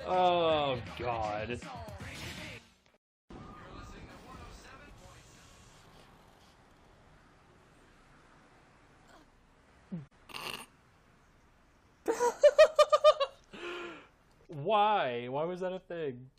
Oh, God. Why? Why was that a thing?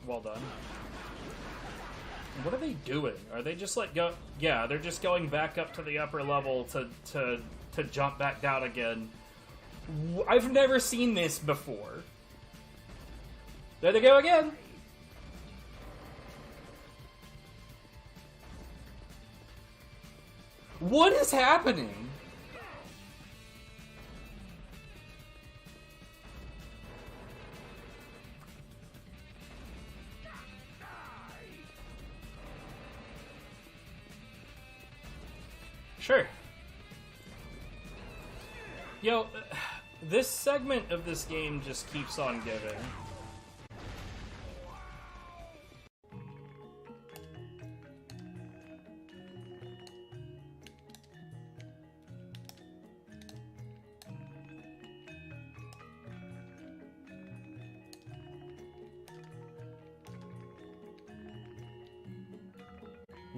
Well done. What are they doing? Are they just like go? Yeah, they're just going back up to the upper level to jump back down again. I've never seen this before. There they go again. What is happening? Sure. Yo, this segment of this game just keeps on giving.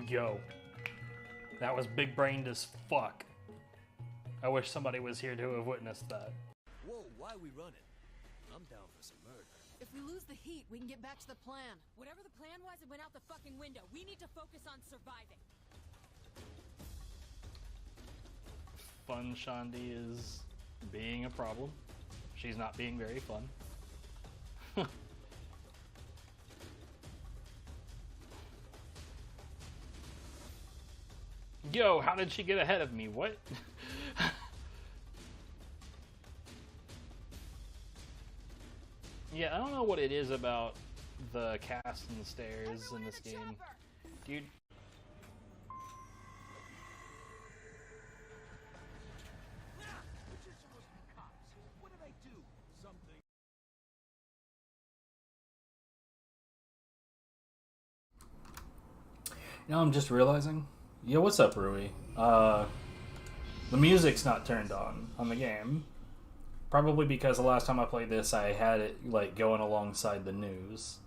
Yo. That was big-brained as fuck. I wish somebody was here to have witnessed that. Whoa, why are we running? I'm down for some murder. If we lose the heat, we can get back to the plan. Whatever the plan was, it went out the fucking window. We need to focus on surviving. Fun Shandi is being a problem. She's not being very fun. Yo, how did she get ahead of me? What? Yeah, I don't know what it is about the cast and the stairs in this game. Dude. You know, I'm just realizing. Yo, what's up, Rui? The music's not turned on the game. Probably because the last time I played this, I had it like going alongside the news.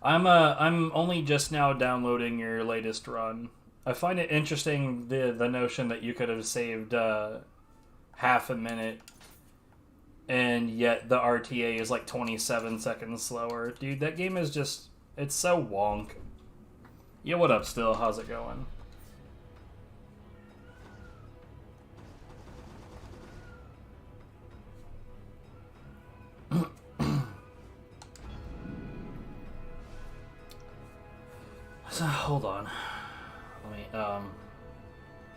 I'm only just now downloading your latest run. I find it interesting the notion that you could have saved half a minute, and yet the RTA is like 27 seconds slower. Dude, that game is just, it's so wonk. Yeah, what up still? How's it going? So, hold on. Let me,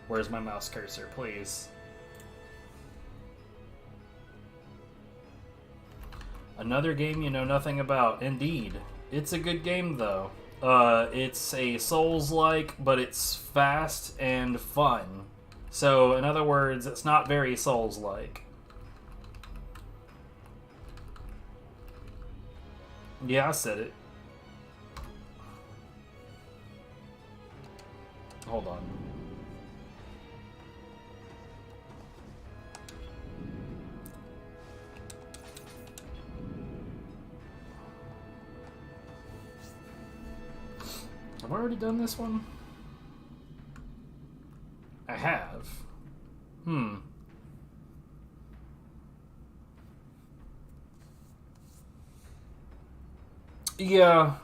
where's my mouse cursor, please? Another game you know nothing about. Indeed. It's a good game, though. It's a Souls-like, but it's fast and fun. So, in other words, it's not very Souls-like. Yeah, I said it. Hold on. Have I already done this one? I have. Yeah.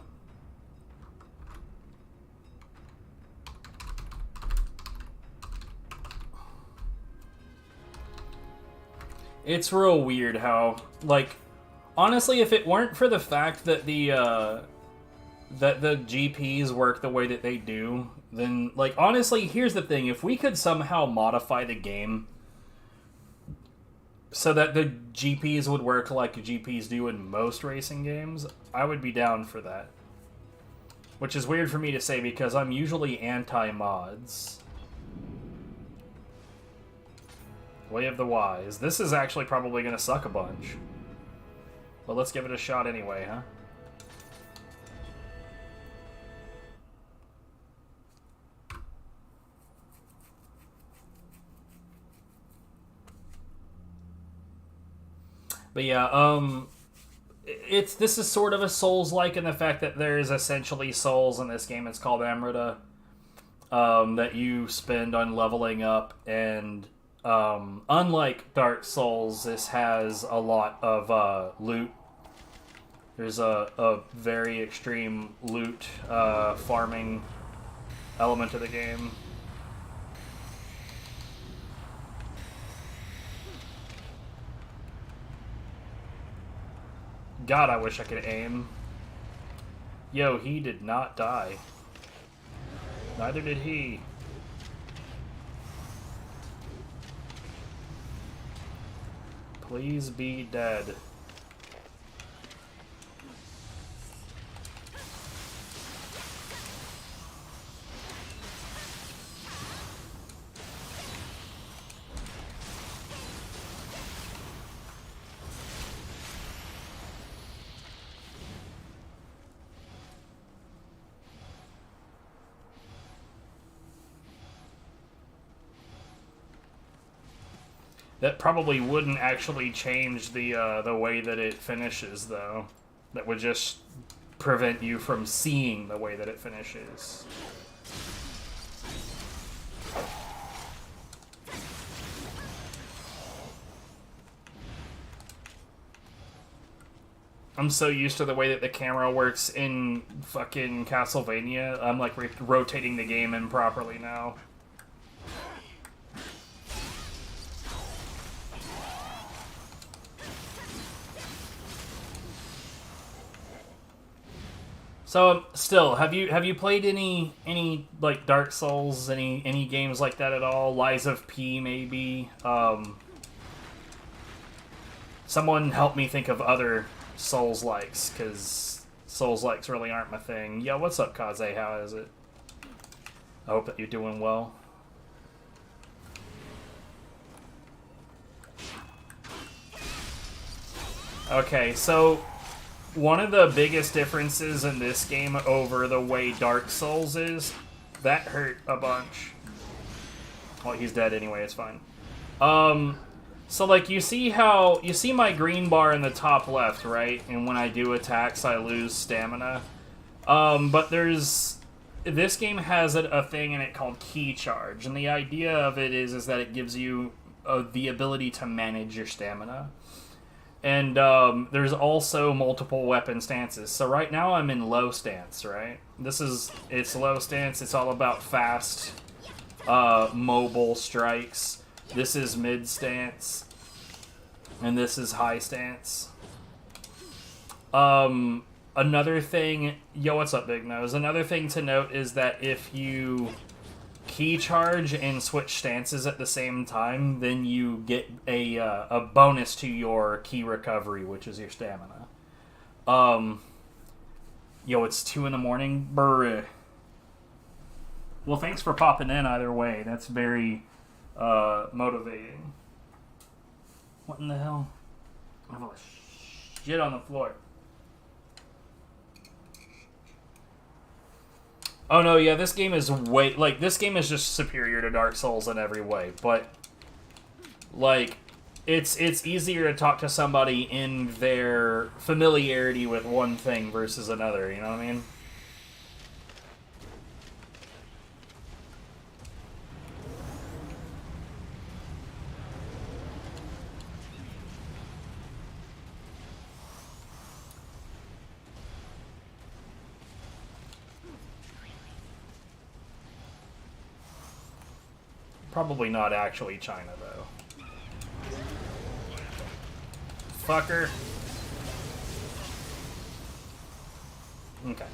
It's real weird how, like, honestly, if it weren't for the fact that the GPs work the way that they do, then, like, honestly, here's the thing. If we could somehow modify the game so that the GPs would work like GPs do in most racing games, I would be down for that. Which is weird for me to say because I'm usually anti-mods. Way of the Wise. This is actually probably going to suck a bunch. But let's give it a shot anyway, huh? But yeah, this is sort of a Souls-like in the fact that there's essentially souls in this game. It's called Amrita, that you spend on leveling up, and unlike Dark Souls, this has a lot of loot. There's a very extreme loot farming element to the game. God, I wish I could aim. Yo, he did not die. Neither did he. Please be dead. That probably wouldn't actually change the way that it finishes, though. That would just prevent you from seeing the way that it finishes. I'm so used to the way that the camera works in fucking Castlevania. I'm like rotating the game improperly now. So, still, have you played any like Dark Souls, any games like that at all? Lies of P, maybe. Someone help me think of other Souls likes, because Souls likes really aren't my thing. Yo, what's up, Kaze? How is it? I hope that you're doing well. Okay, so one of the biggest differences in this game over the way Dark Souls is, that hurt a bunch. Well, he's dead anyway, it's fine. So like you see my green bar in the top left, right? And when I do attacks, I lose stamina. But this game has a thing in it called Key Charge, and the idea of it is that it gives you the ability to manage your stamina. And there's also multiple weapon stances. So right now I'm in low stance, right? It's low stance. It's all about fast, mobile strikes. This is mid stance. And this is high stance. Another thing... Yo, what's up, Big Nose? Another thing to note is that if you key charge and switch stances at the same time, then you get a bonus to your key recovery, which is your stamina. Yo, it's 2 in the morning? Brr. Well, thanks for popping in either way. That's very motivating. What in the hell? Oh, shit on the floor. Oh no, yeah, this game is this game is just superior to Dark Souls in every way, but like it's easier to talk to somebody in their familiarity with one thing versus another, you know what I mean? Probably not actually China, though. Fucker. Okay.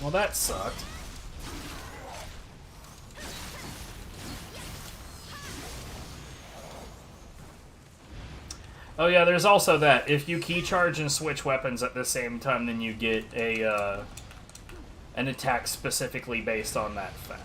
Well, that sucked. Oh yeah, there's also that. If you key charge and switch weapons at the same time, then you get a an attack specifically based on that fact.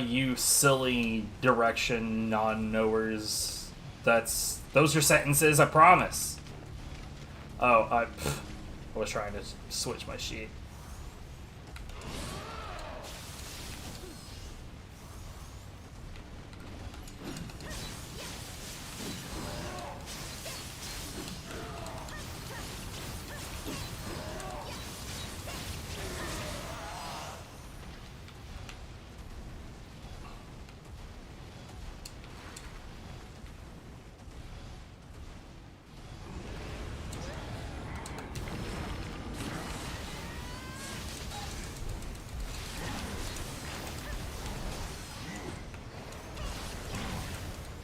You silly direction non-knowers. Those are sentences, I promise. Oh, I was trying to switch my sheet.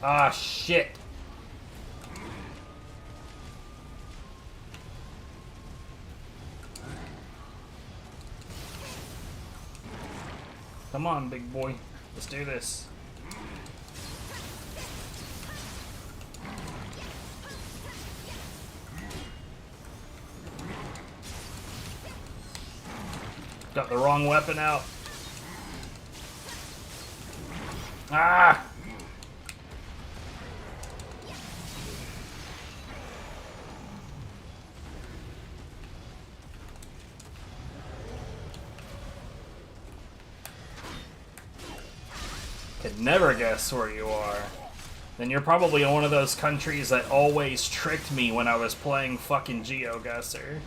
Ah, shit. Come on, big boy. Let's do this. Got the wrong weapon out. Ah! Could never guess where you are. Then you're probably in one of those countries that always tricked me when I was playing fucking GeoGuessr.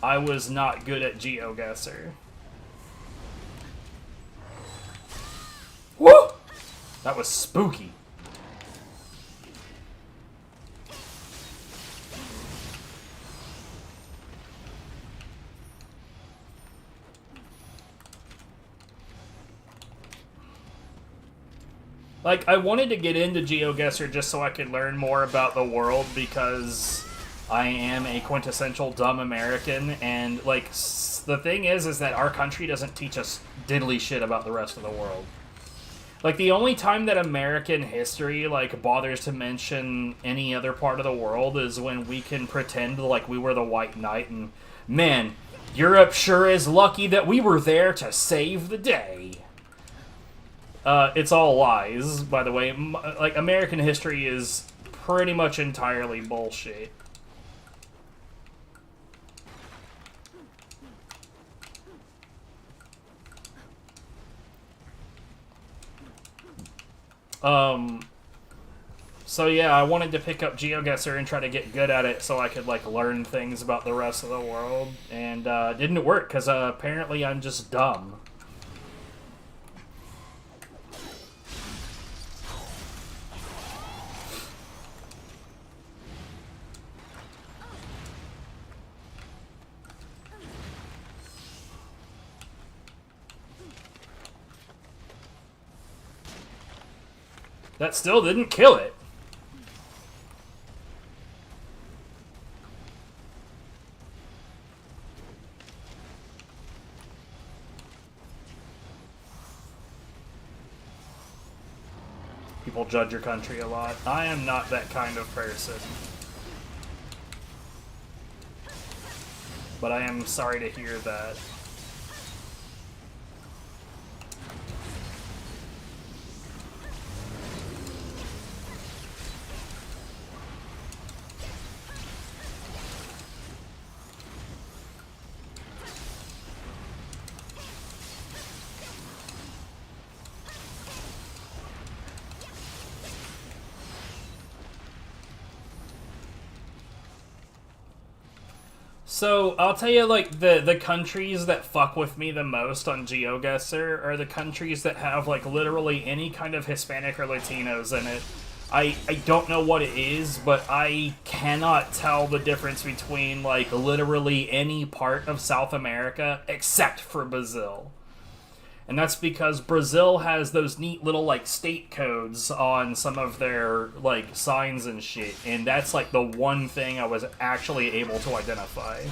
I was not good at GeoGuessr. Woo! That was spooky. Like, I wanted to get into GeoGuessr just so I could learn more about the world because I am a quintessential dumb American, and, like, the thing is that our country doesn't teach us diddly shit about the rest of the world. Like, the only time that American history, like, bothers to mention any other part of the world is when we can pretend like we were the White Knight and, man, Europe sure is lucky that we were there to save the day. It's all lies, by the way. Like, American history is pretty much entirely bullshit. So yeah, I wanted to pick up GeoGuessr and try to get good at it so I could, like, learn things about the rest of the world, and, didn't work, because, apparently I'm just dumb. That still didn't kill it. People judge your country a lot. I am not that kind of person. But I am sorry to hear that. So, I'll tell you, like, the countries that fuck with me the most on GeoGuessr are the countries that have, like, literally any kind of Hispanic or Latinos in it. I don't know what it is, but I cannot tell the difference between, like, literally any part of South America except for Brazil. And that's because Brazil has those neat little, like, state codes on some of their, like, signs and shit. And that's, like, the one thing I was actually able to identify.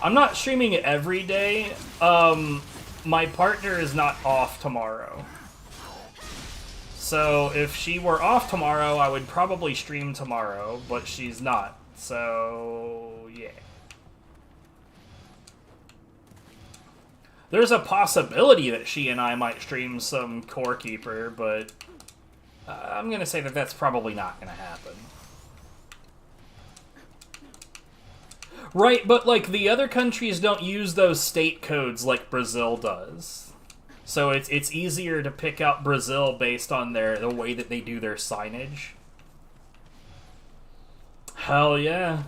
I'm not streaming it every day. My partner is not off tomorrow. So if she were off tomorrow, I would probably stream tomorrow, but she's not. So, yeah. There's a possibility that she and I might stream some Core Keeper, but I'm going to say that that's probably not going to happen. Right, but like the other countries don't use those state codes like Brazil does. So it's easier to pick out Brazil based on the way that they do their signage. Hell yeah.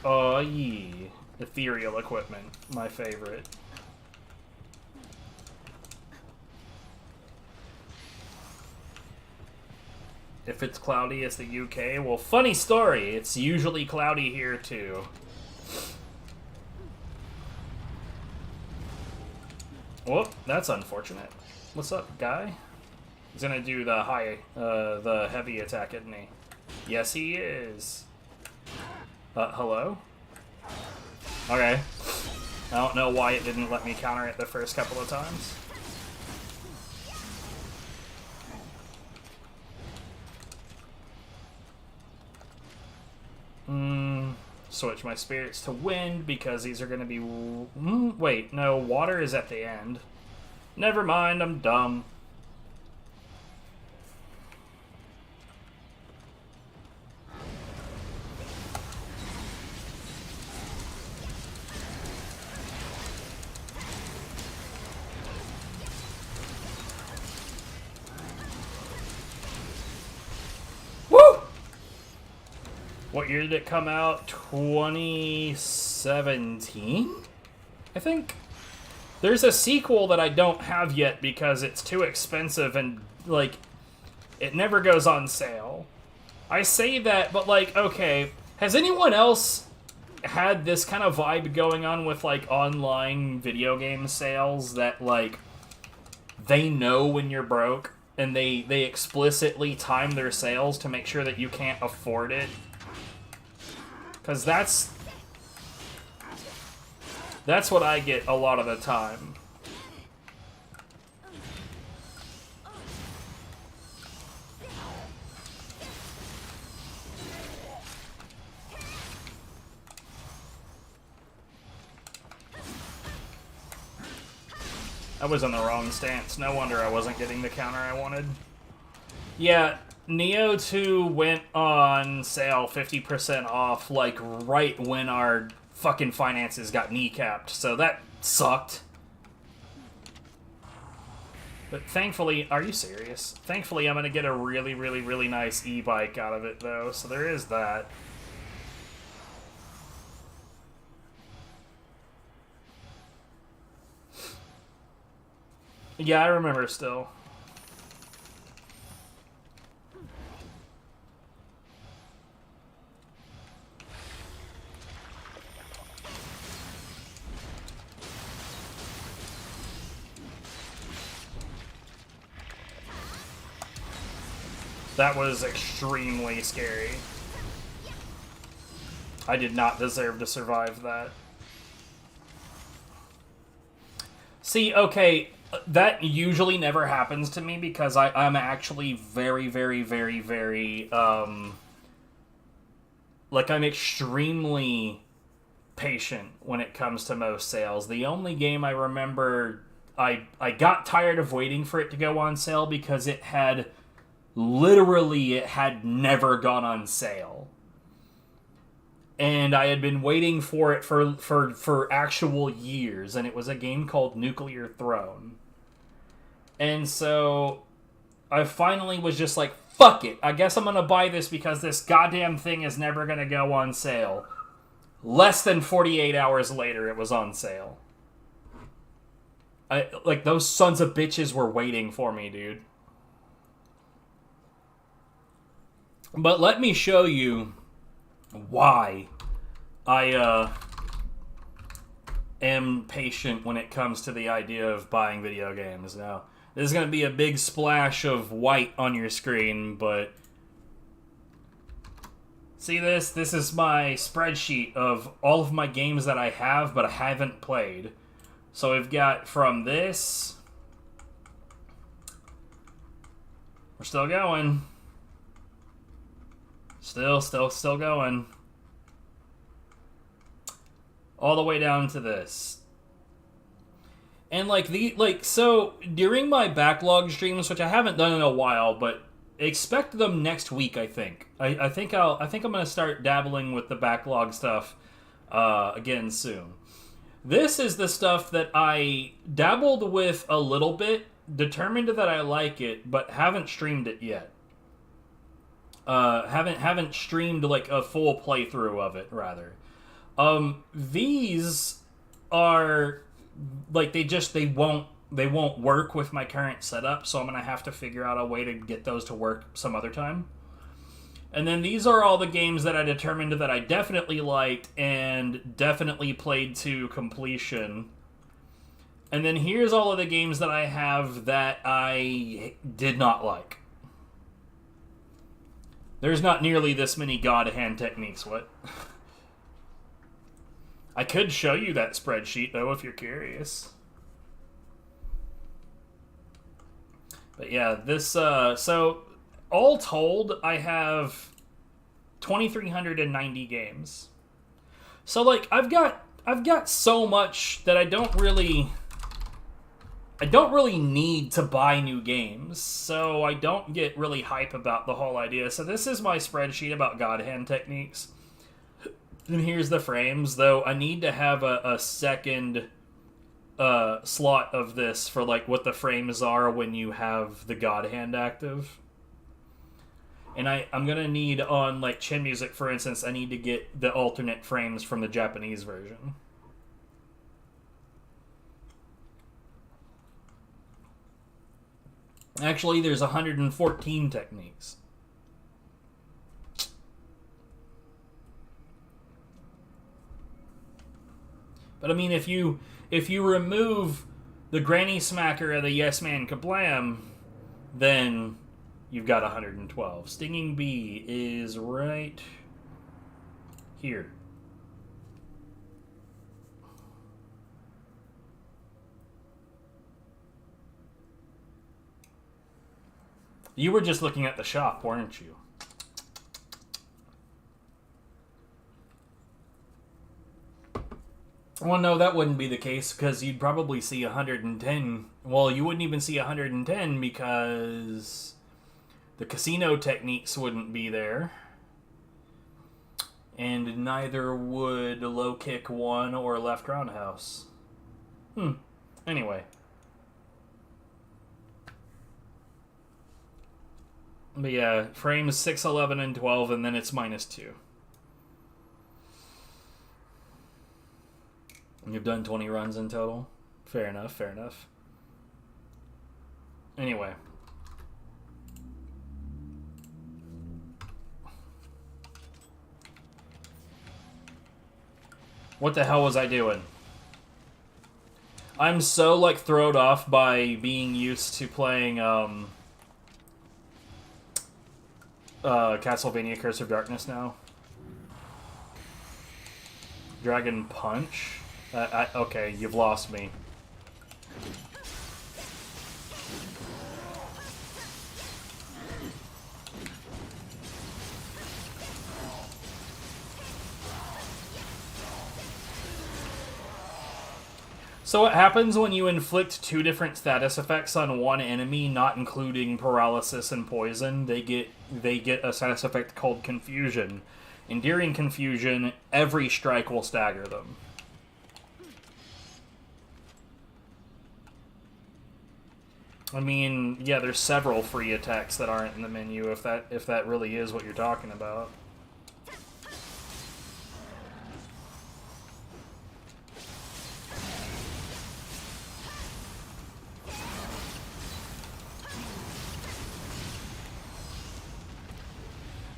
Oh, yeah. Ethereal equipment. My favorite. If it's cloudy, it's the UK. Well, funny story. It's usually cloudy here, too. Whoop, that's unfortunate. What's up, guy? He's gonna do the heavy attack, isn't he? Yes, he is. Hello? Okay. I don't know why it didn't let me counter it the first couple of times. Switch my spirits to wind because these are going to be... wait, no, water is at the end. Never mind, I'm dumb. What year did it come out? 2017? I think. There's a sequel that I don't have yet because it's too expensive and, like, it never goes on sale. I say that, but, like, okay, has anyone else had this kind of vibe going on with, like, online video game sales that, like, they know when you're broke and they explicitly time their sales to make sure that you can't afford it? Because that's what I get a lot of the time. I was in the wrong stance. No wonder I wasn't getting the counter I wanted. Yeah. Nioh 2 went on sale 50% off, like, right when our fucking finances got kneecapped, so that sucked. But thankfully, are you serious? Thankfully, I'm gonna get a really, really, really nice e-bike out of it, though, so there is that. Yeah, I remember still. That was extremely scary. I did not deserve to survive that. See, okay, that usually never happens to me because I'm actually very, very, very, very, like, I'm extremely patient when it comes to most sales. The only game I remember, I got tired of waiting for it to go on sale because it had... Literally, it had never gone on sale. And I had been waiting for it for actual years, and it was a game called Nuclear Throne. And so, I finally was just like, fuck it. I guess I'm gonna buy this because this goddamn thing is never gonna go on sale. Less than 48 hours later, it was on sale. Like, those sons of bitches were waiting for me, dude. But let me show you why I am patient when it comes to the idea of buying video games. Now, there's going to be a big splash of white on your screen, but see this? This is my spreadsheet of all of my games that I have, but I haven't played. So we've got from this. We're still going. Still going. All the way down to this. And so during my backlog streams, which I haven't done in a while, but expect them next week, I think. I think I'm gonna start dabbling with the backlog stuff again soon. This is the stuff that I dabbled with a little bit, determined that I like it, but haven't streamed it yet. Haven't streamed like a full playthrough of it, rather. These are like they won't work with my current setup, so I'm gonna have to figure out a way to get those to work some other time. And then these are all the games that I determined that I definitely liked and definitely played to completion. And then here's all of the games that I have that I did not like. There's not nearly this many God Hand techniques, what? I could show you that spreadsheet, though, if you're curious. But yeah, this, so, all told, I have 2,390 games. So, like, I've got so much that I don't really need to buy new games, so I don't get really hype about the whole idea. So this is my spreadsheet about God Hand techniques. And here's the frames, though I need to have a second slot of this for like what the frames are when you have the God Hand active. And I'm going to need on like Chin Music, for instance, I need to get the alternate frames from the Japanese version. Actually, there's 114 techniques. But I mean, if you remove the Granny Smacker of the Yes Man Kablam, then you've got 112. Stinging Bee is right here. You were just looking at the shop, weren't you? Well, no, that wouldn't be the case, because you'd probably see 110. Well, you wouldn't even see 110, because the casino techniques wouldn't be there. And neither would low kick 1 or left roundhouse. Anyway. But yeah, frames 6, 11, and 12, and then it's -2. You've done 20 runs in total? Fair enough, fair enough. Anyway. What the hell was I doing? I'm so, like, thrown off by being used to playing, Castlevania Curse of Darkness now. Dragon Punch? Okay, you've lost me. So what happens when you inflict 2 different status effects on one enemy, not including paralysis and poison? They get a status effect called Confusion. And during Confusion, every strike will stagger them. I mean, yeah, there's several free attacks that aren't in the menu if that really is what you're talking about.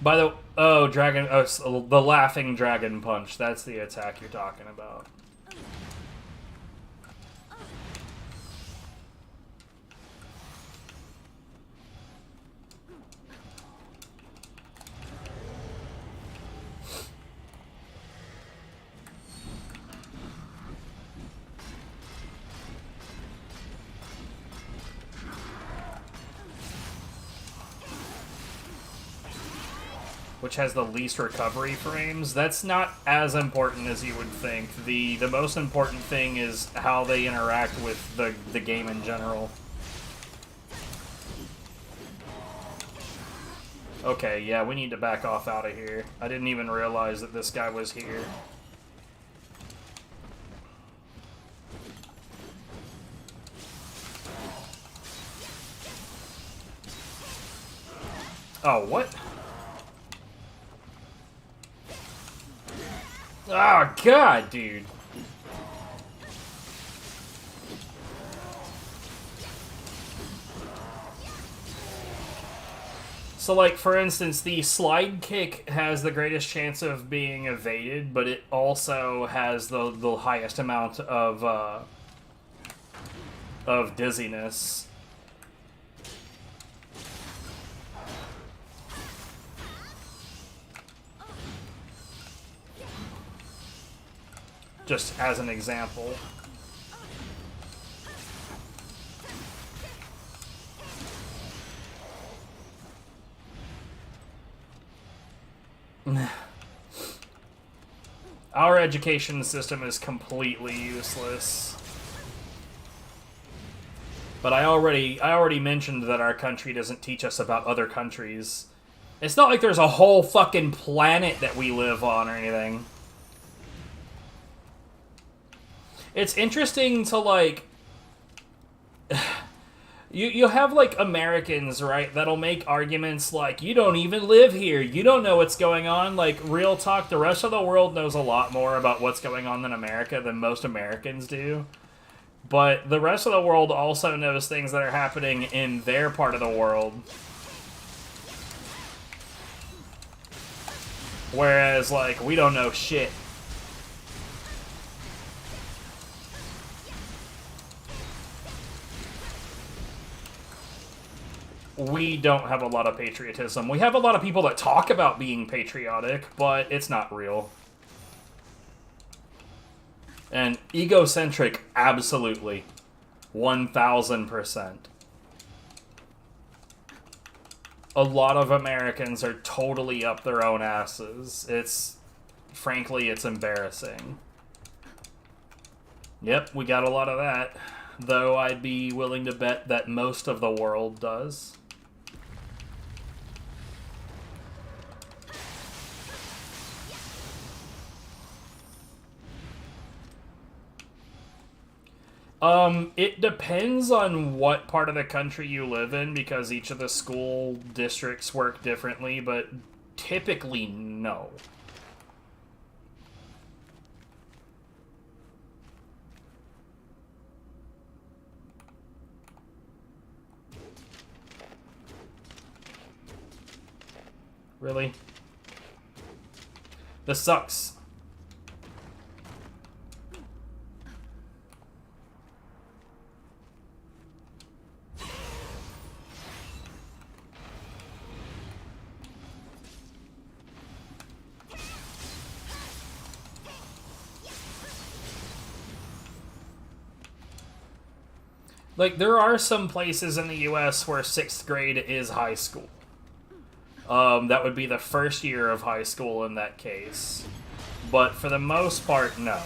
By the the laughing dragon punch. That's the attack you're talking about. Which has the least recovery frames. That's not as important as you would think. The most important thing is how they interact with the game in general. Okay, yeah, we need to back off out of here. I didn't even realize that this guy was here. Oh, what? Oh, God, dude. So, like, for instance, the slide kick has the greatest chance of being evaded, but it also has the highest amount of dizziness. Just as an example. Our education system is completely useless. But I already mentioned that our country doesn't teach us about other countries. It's not like there's a whole fucking planet that we live on or anything. It's interesting to, like... You have, like, Americans, right, that'll make arguments like, you don't even live here, you don't know what's going on. Like, real talk, the rest of the world knows a lot more about what's going on in America than most Americans do. But the rest of the world also knows things that are happening in their part of the world. Whereas, like, we don't know shit. We don't have a lot of patriotism. We have a lot of people that talk about being patriotic, but it's not real. And egocentric, absolutely. 1000%. A lot of Americans are totally up their own asses. Frankly, it's embarrassing. Yep, we got a lot of that. Though I'd be willing to bet that most of the world does. It depends on what part of the country you live in, because each of the school districts work differently, but typically, no. Really? This sucks. Like, there are some places in the US where 6th grade is high school. That would be the first year of high school in that case. But for the most part, no.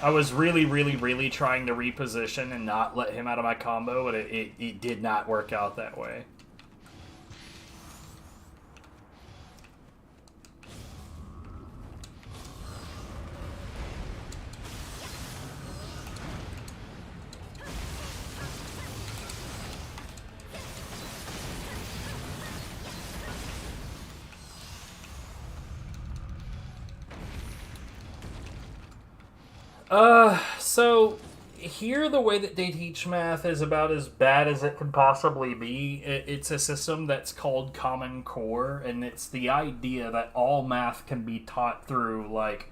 I was really, really, really trying to reposition and not let him out of my combo, but it did not work out that way. So here the way that they teach math is about as bad as it can possibly be. It's a system that's called Common Core, and it's the idea that all math can be taught through, like,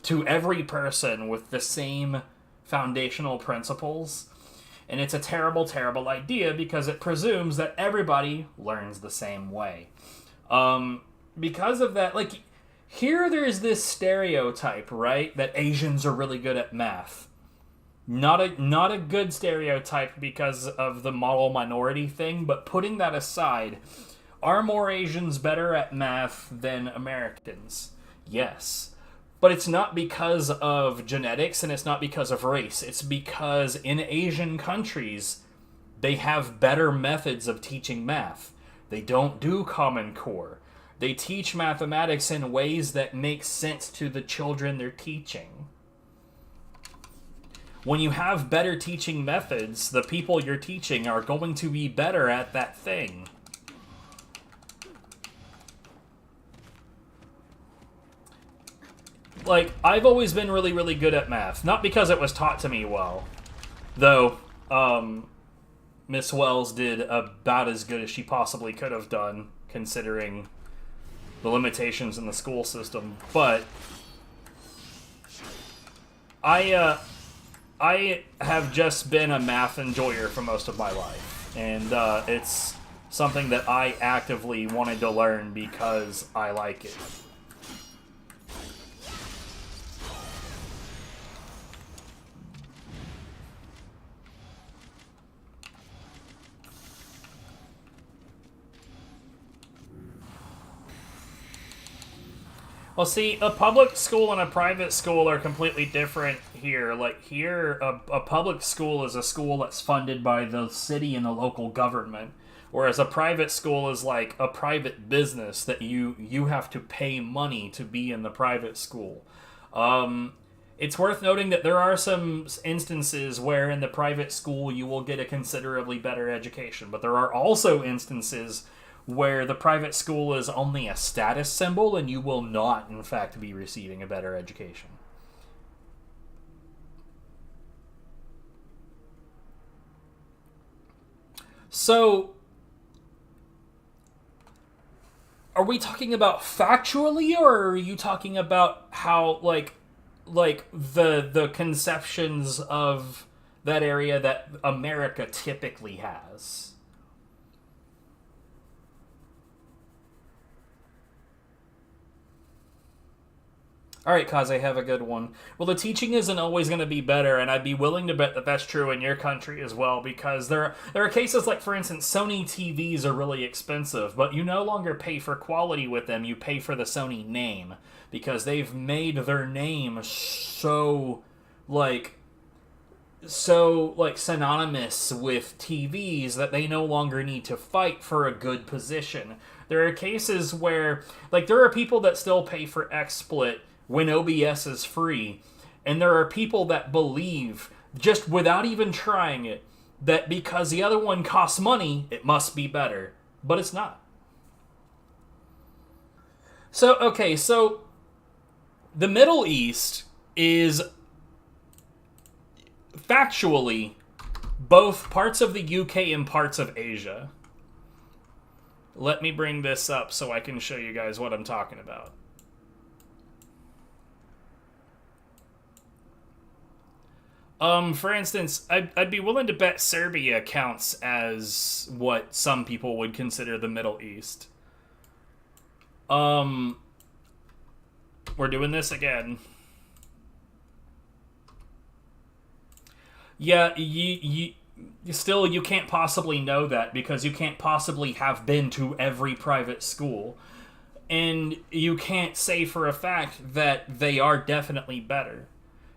to every person with the same foundational principles. And it's a terrible, terrible idea because it presumes that everybody learns the same way. Because of that, like, here there's this stereotype, right, that Asians are really good at math. Not a good stereotype because of the model minority thing, but putting that aside, are more Asians better at math than Americans? Yes. But it's not because of genetics and it's not because of race. It's because in Asian countries, they have better methods of teaching math. They don't do Common Core. They teach mathematics in ways that make sense to the children they're teaching. When you have better teaching methods, the people you're teaching are going to be better at that thing. Like, I've always been really, really good at math. Not because it was taught to me well. Though, Miss Wells did about as good as she possibly could have done, considering the limitations in the school system. But I have just been a math enjoyer for most of my life. And it's something that I actively wanted to learn because I like it. Well, see, a public school and a private school are completely different here. Like, here, a public school is a school that's funded by the city and the local government, whereas a private school is like a private business that you have to pay money to be in the private school. It's worth noting that there are some instances where in the private school you will get a considerably better education, but there are also instances where the private school is only a status symbol and you will not, in fact, be receiving a better education. So, are we talking about factually, or are you talking about how, like the conceptions of that area that America typically has? Alright, Kaze, have a good one. Well, the teaching isn't always going to be better, and I'd be willing to bet that that's true in your country as well, because there are cases like, for instance, Sony TVs are really expensive, but you no longer pay for quality with them, you pay for the Sony name, because they've made their name so synonymous with TVs that they no longer need to fight for a good position. There are cases where, like, there are people that still pay for XSplit when OBS is free, and there are people that believe, just without even trying it, that because the other one costs money, it must be better. But it's not. So, okay, so the Middle East is factually both parts of the UK and parts of Asia. Let me bring this up so I can show you guys what I'm talking about. For instance, I'd be willing to bet Serbia counts as what some people would consider the Middle East. We're doing this again. Yeah, you can't possibly know that because you can't possibly have been to every private school. And you can't say for a fact that they are definitely better.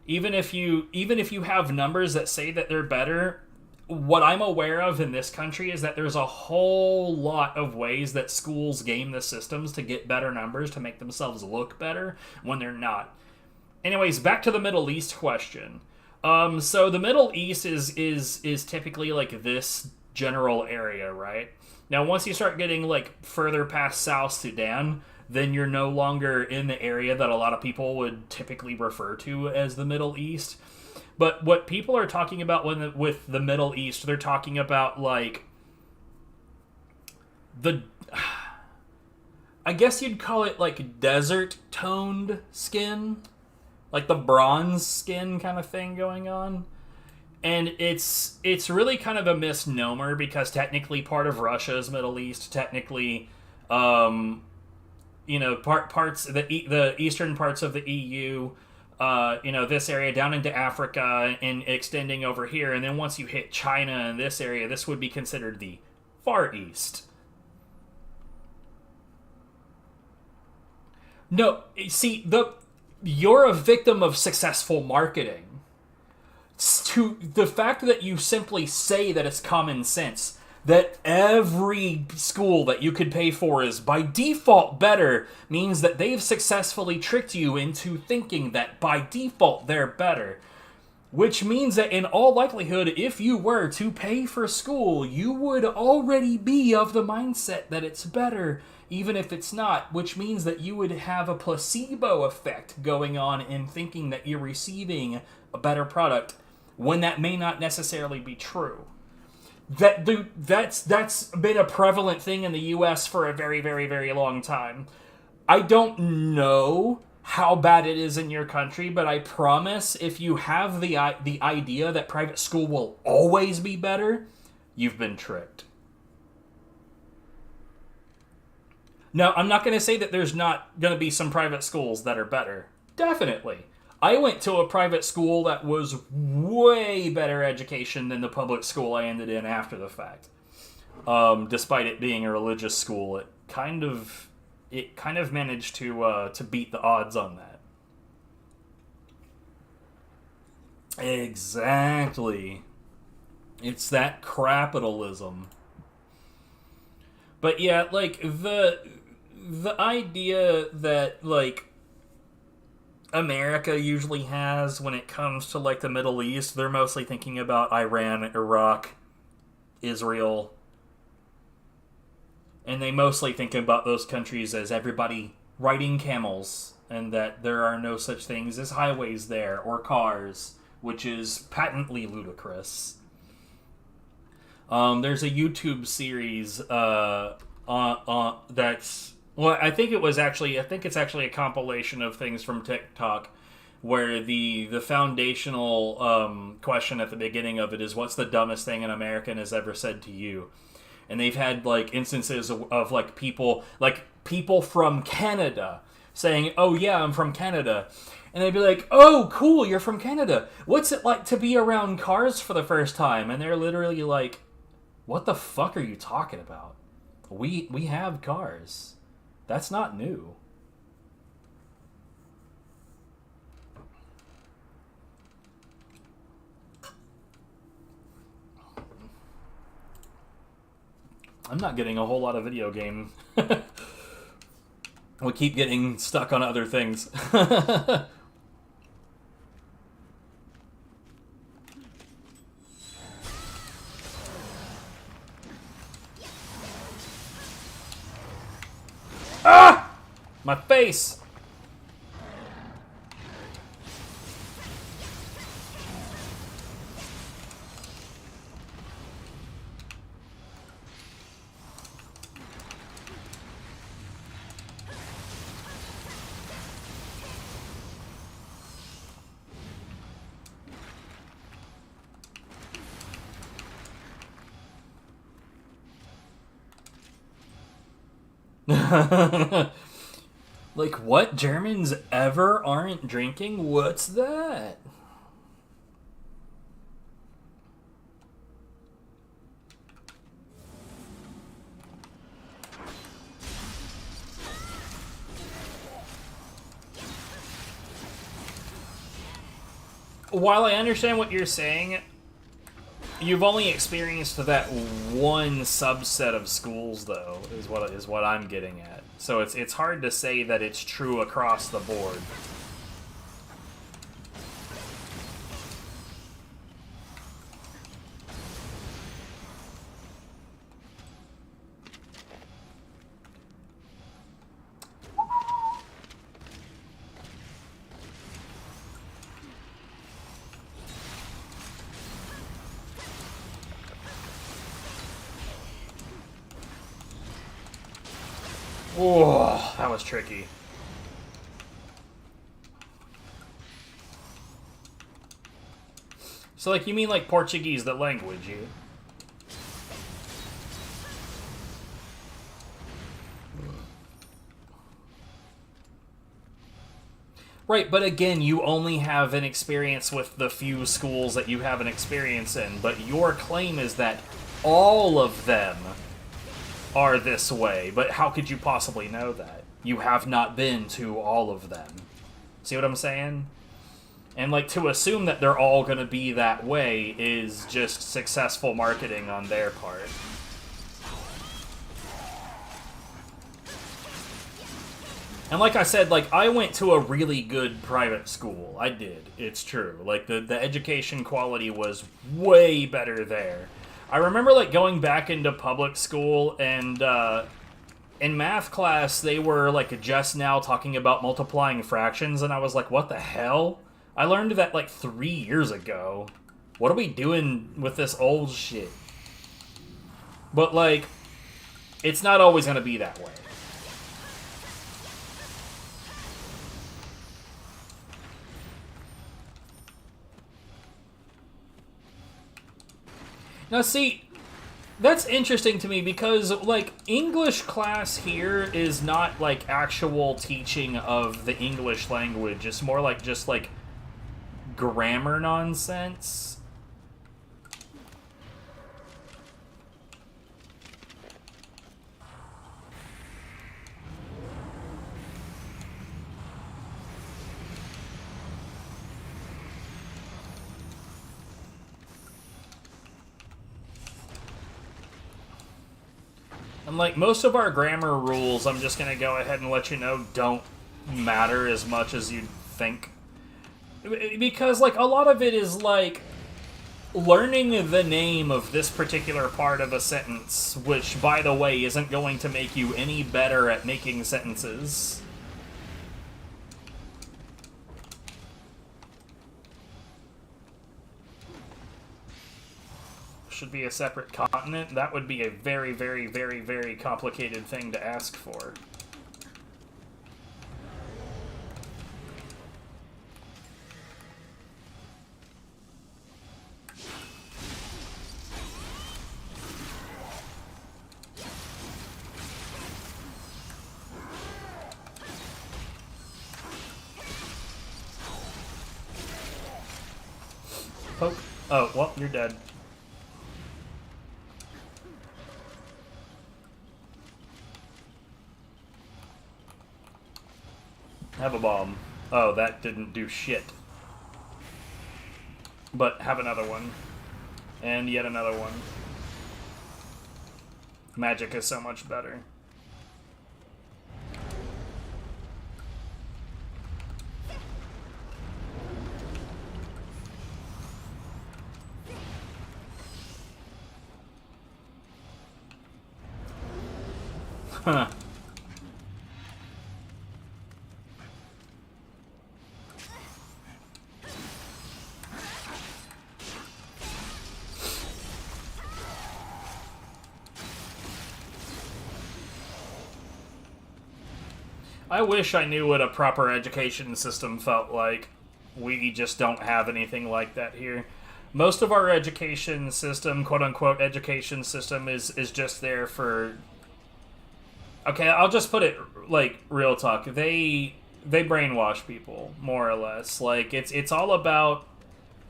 even if you have numbers that say that they're better, what I'm aware of in this country is that there's a whole lot of ways that schools game the systems to get better numbers to make themselves look better when they're not. Anyways, back to the Middle East question. So the Middle East is typically like this general area, right? Now, once you start getting like further past South Sudan, then you're no longer in the area that a lot of people would typically refer to as the Middle East. But what people are talking about with the Middle East, they're talking about like I guess you'd call it like desert toned skin, like the bronze skin kind of thing going on. And it's really kind of a misnomer because technically part of Russia is Middle East. Technically, parts the eastern parts of the EU, this area down into Africa and extending over here. And then once you hit China in this area, this would be considered the Far East. No, see, you're a victim of successful marketing. To the fact that you simply say that it's common sense, that every school that you could pay for is by default better, means that they've successfully tricked you into thinking that by default they're better. Which means that in all likelihood, if you were to pay for school, you would already be of the mindset that it's better, even if it's not, which means that you would have a placebo effect going on in thinking that you're receiving a better product, when that may not necessarily be true. That's been a prevalent thing in the U.S. for a very, very, very long time. I don't know how bad it is in your country, but I promise if you have the idea that private school will always be better, you've been tricked. Now, I'm not going to say that there's not going to be some private schools that are better. Definitely. I went to a private school that was way better education than the public school I ended in after the fact. Despite it being a religious school, it kind of managed to beat the odds on that. Exactly. It's that capitalism. But yeah, like the idea that like America usually has when it comes to like the Middle East, they're mostly thinking about Iran, Iraq, Israel, and they mostly think about those countries as everybody riding camels, and that there are no such things as highways there or cars, which is patently ludicrous. There's a YouTube series that's, well, I think it's actually a compilation of things from TikTok, where the foundational question at the beginning of it is, what's the dumbest thing an American has ever said to you? And they've had like instances of like people from Canada saying, oh yeah, I'm from Canada. And they'd be like, oh cool, you're from Canada. What's it like to be around cars for the first time? And they're literally like, what the fuck are you talking about? We have cars. That's not new. I'm not getting a whole lot of video game. We keep getting stuck on other things. Ah! My face! Like, what? Germans ever aren't drinking? What's that? while I understand what you're saying, you've only experienced that one subset of schools, though, is what I'm getting at. So it's hard to say that it's true across the board. Oh, that was tricky. So, like, you mean, like, Portuguese, the language, you? Right, but again, you only have an experience with the few schools that you have an experience in, but your claim is that all of them are this way, but how could you possibly know that? You have not been to all of them. See what I'm saying? And, like, to assume that they're all gonna be that way is just successful marketing on their part. And like I said, like, I went to a really good private school. I did. It's true. Like, the education quality was way better there. I remember, like, going back into public school, and in math class, they were, like, just now talking about multiplying fractions, and I was like, what the hell? I learned that, like, 3 years ago. What are we doing with this old shit? But, like, it's not always gonna be that way. Now, see, that's interesting to me because, like, English class here is not, like, actual teaching of the English language. It's more like just, like, grammar nonsense. And, like, most of our grammar rules, I'm just gonna go ahead and let you know, don't matter as much as you'd think. Because, like, a lot of it is, like, learning the name of this particular part of a sentence, which, by the way, isn't going to make you any better at making sentences. Should be a separate continent. That would be a very, very, very, very complicated thing to ask for. Poke. Oh, well, you're dead. Have a bomb. Oh, that didn't do shit. But have another one. And yet another one. Magic is so much better. Huh. I wish I knew what a proper education system felt like. We just don't have anything like that here. Most of our education system, quote-unquote education system, is just there for... Okay, I'll just put it, like, real talk. They brainwash people, more or less. Like, it's all about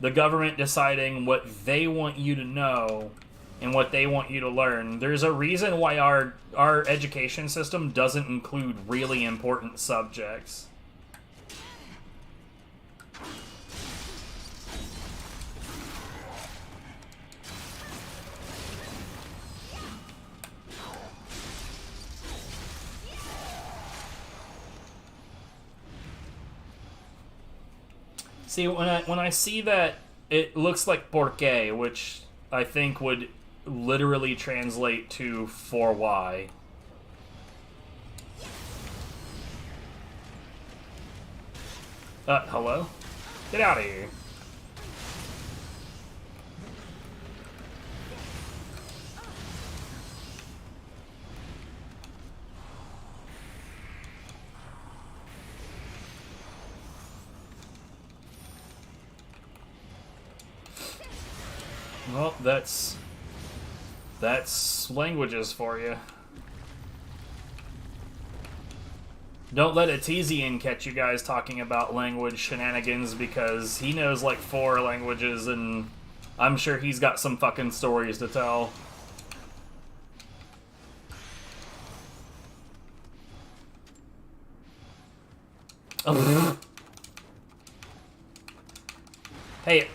the government deciding what they want you to know and what they want you to learn. There's a reason why our education system doesn't include really important subjects. See, when I see that, it looks like porque, which I think would literally translate to for why. Hello? Get out of here. Well, that's languages for you. Don't let Etizian catch you guys talking about language shenanigans, because he knows like 4 languages, and I'm sure he's got some fucking stories to tell. Hey,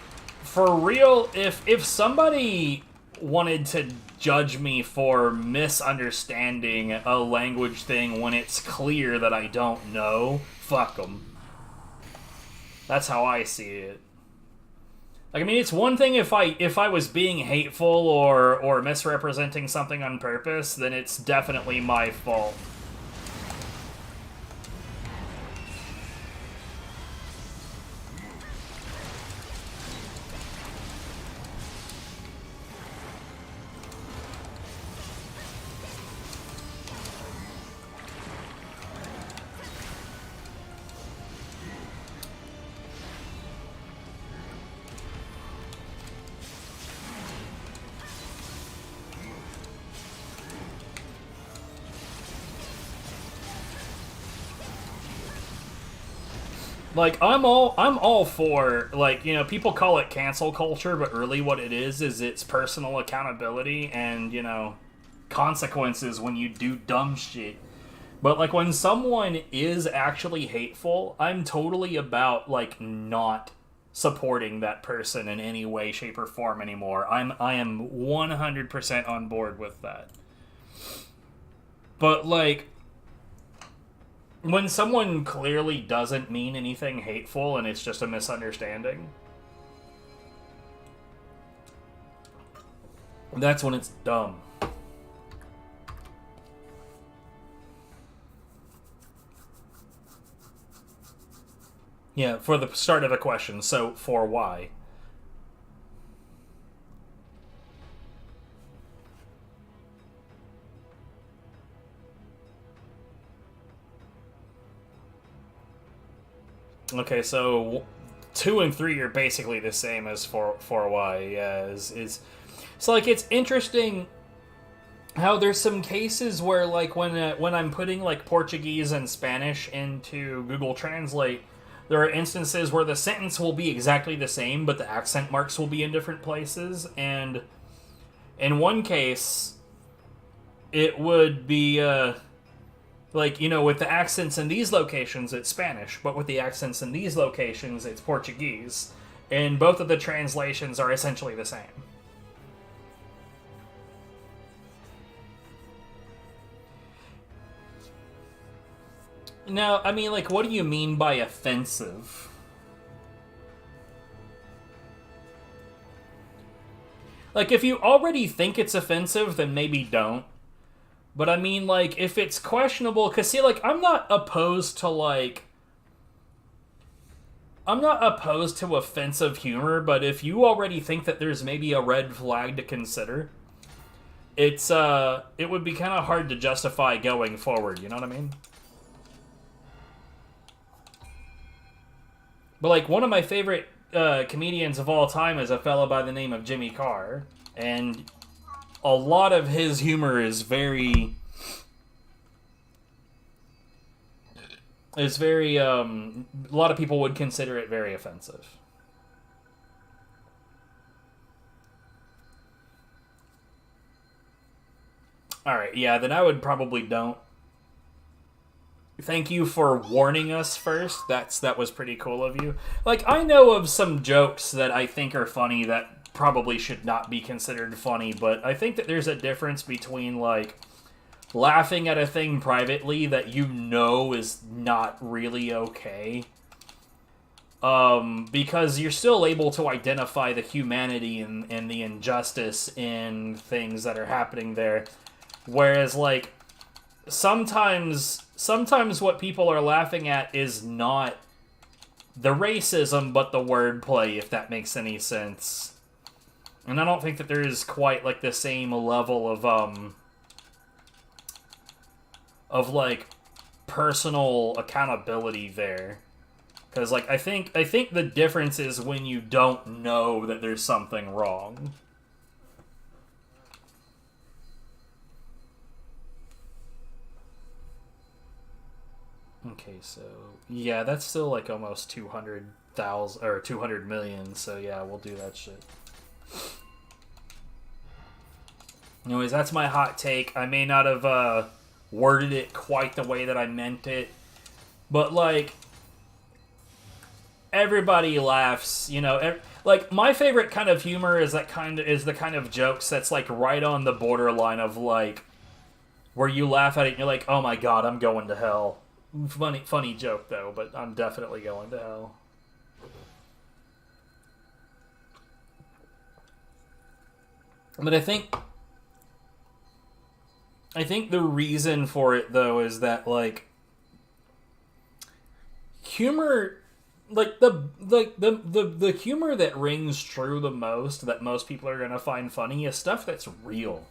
for real, if somebody wanted to judge me for misunderstanding a language thing when it's clear that I don't know, fuck them. That's how I see it. Like, I mean, it's one thing if I was being hateful or misrepresenting something on purpose, then it's definitely my fault. Like, I'm all for, like, you know, people call it cancel culture, but really what it is it's personal accountability and, you know, consequences when you do dumb shit. But, like, when someone is actually hateful, I'm totally about, like, not supporting that person in any way, shape, or form anymore. I am 100% on board with that. But, like, when someone clearly doesn't mean anything hateful and it's just a misunderstanding, that's when it's dumb. Yeah, for the start of the question, so for why? Okay, so 2 and 3 are basically the same as for why. Yeah, is so, like, it's interesting how there's some cases where, like, when I'm putting like Portuguese and Spanish into Google Translate, there are instances where the sentence will be exactly the same, but the accent marks will be in different places. And in one case, it would be like, you know, with the accents in these locations, it's Spanish, but with the accents in these locations, it's Portuguese. And both of the translations are essentially the same. Now, I mean, like, what do you mean by offensive? Like, if you already think it's offensive, then maybe don't. But I mean, like, if it's questionable, because, see, like, I'm not opposed to offensive humor, but if you already think that there's maybe a red flag to consider, it would be kind of hard to justify going forward, you know what I mean? But, like, one of my favorite comedians of all time is a fella by the name of Jimmy Carr, and a lot of his humor is very, a lot of people would consider it very offensive. Alright, yeah, then I would probably don't. Thank you for warning us first. That was pretty cool of you. Like, I know of some jokes that I think are funny that probably should not be considered funny, but I think that there's a difference between, like, laughing at a thing privately that you know is not really okay, Because you're still able to identify the humanity and the injustice in things that are happening there. Whereas, like, sometimes what people are laughing at is not the racism, but the wordplay, if that makes any sense. And I don't think that there is quite, like, the same level of like, personal accountability there. Because, like, I think the difference is when you don't know that there's something wrong. Okay, so yeah, that's still like almost 200,000 or 200 million. So yeah, we'll do that shit. Anyways, that's my hot take. I may not have worded it quite the way that I meant it, but like, everybody laughs, you know. Like, my favorite kind of humor is the kind of jokes that's like right on the borderline of like where you laugh at it and you're like, oh my god, I'm going to hell. Funny joke though, but I'm definitely going to hell. But I think the reason for it though is that, like, humor, like the humor that rings true the most, that most people are gonna find funny, is stuff that's real,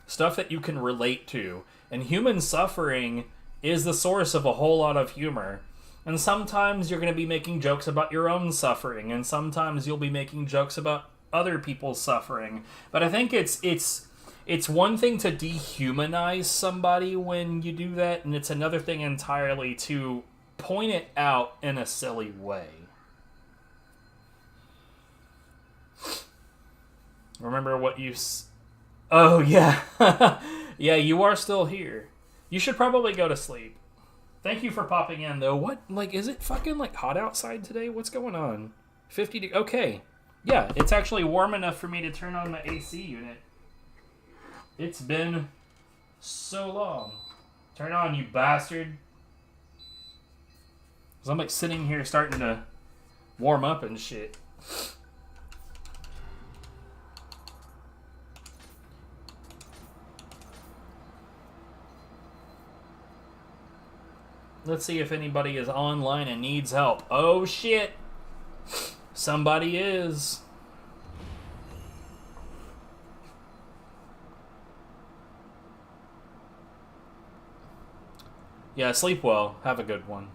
stuff that you can relate to, and human suffering is the source of a whole lot of humor. And sometimes you're gonna be making jokes about your own suffering, and sometimes you'll be making jokes about other people's suffering. But I think it's one thing to dehumanize somebody when you do that, and it's another thing entirely to point it out in a silly way. Remember what you... Oh, yeah. Yeah, you are still here. You should probably go to sleep. Thank you for popping in, though. What? Like, is it fucking, like, hot outside today? What's going on? 50 Okay. Yeah, it's actually warm enough for me to turn on my AC unit. It's been so long. Turn on, you bastard. Because I'm, like, sitting here starting to warm up and shit. Let's see if anybody is online and needs help. Oh, shit. Somebody is. Yeah, sleep well. Have a good one.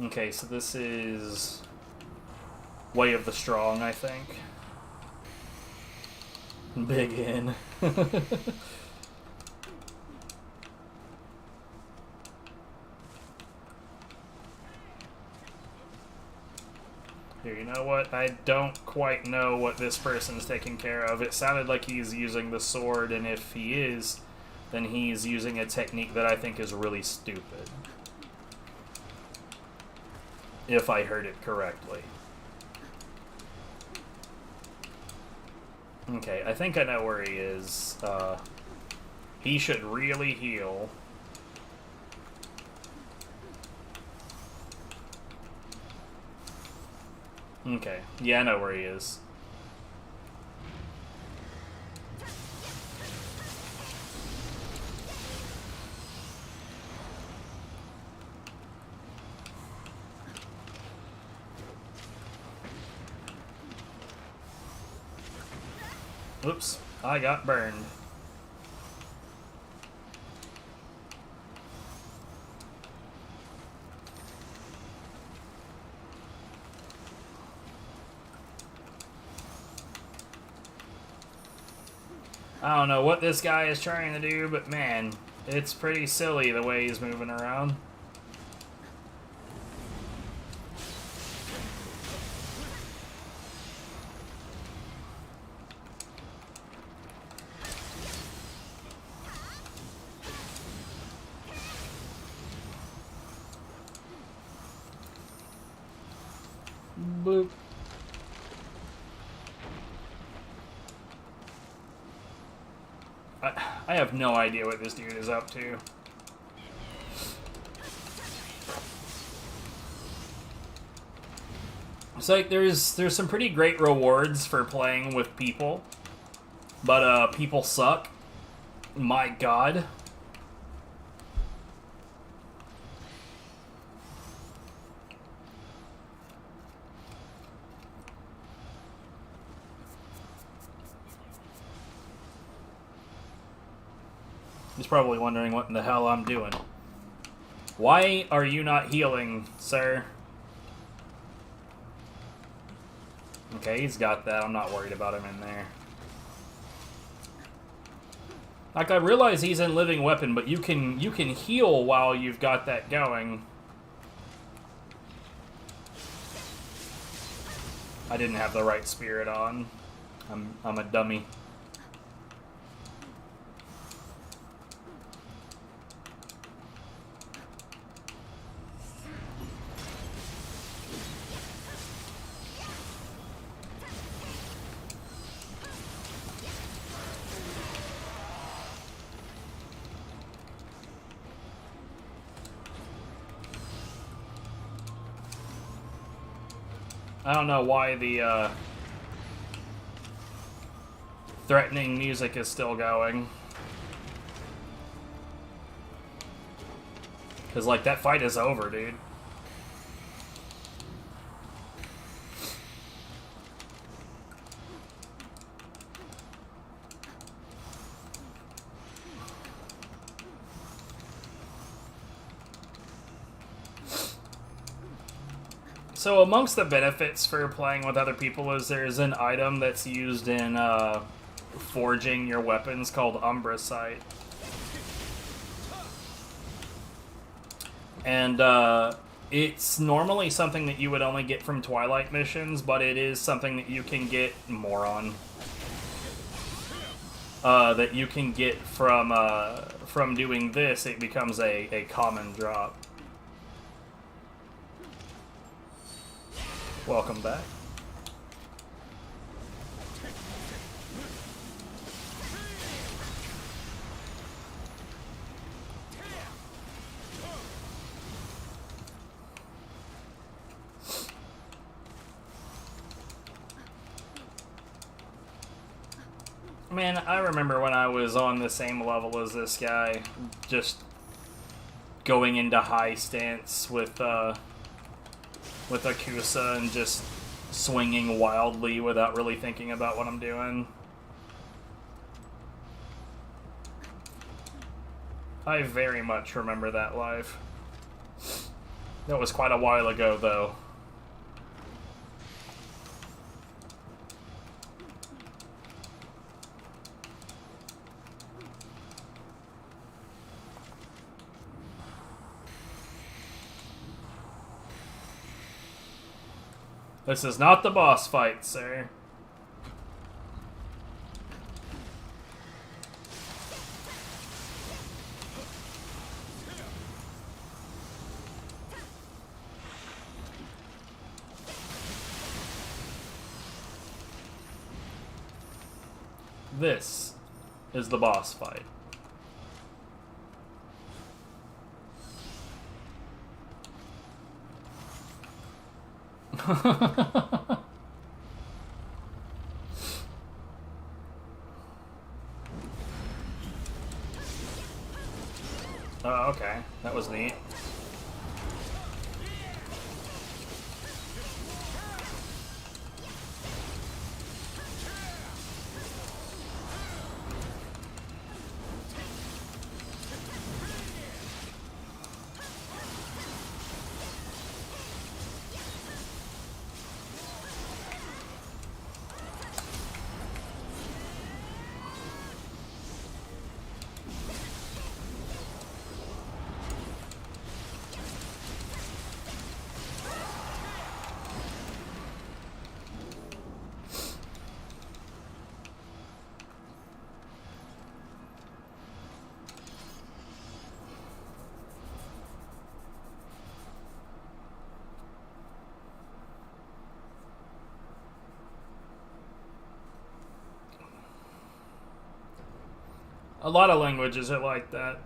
Okay, so this is Way of the Strong, I think. Big in. Here, you know what? I don't quite know what this person's taking care of. It sounded like he's using the sword, and if he is, then he's using a technique that I think is really stupid. If I heard it correctly. Okay, I think I know where he is. He should really heal. Okay, yeah, I know where he is. Oops, I got burned. I don't know what this guy is trying to do, but man, it's pretty silly the way he's moving around. Boop. I have no idea what this dude is up to. It's like there's some pretty great rewards for playing with people, but people suck. My God. He's probably wondering what in the hell I'm doing. Why are you not healing, sir? Okay, he's got that. I'm not worried about him in there. Like, I realize he's in living weapon, but you can heal while you've got that going. I didn't have the right spirit on. I'm a dummy. I don't know why the threatening music is still going. Because, like, that fight is over, dude. So amongst the benefits for playing with other people is there's an item that's used in forging your weapons called Umbracite. And it's normally something that you would only get from Twilight missions, but it is something that you can get, moron, that you can get from doing this. It becomes a common drop. Welcome back. Man, I remember when I was on the same level as this guy, just going into high stance with Akusa and just swinging wildly without really thinking about what I'm doing. I very much remember that life. That was quite a while ago, though. This is not the boss fight, sir. This is the boss fight. Oh, okay. That was neat. A lot of languages are like that.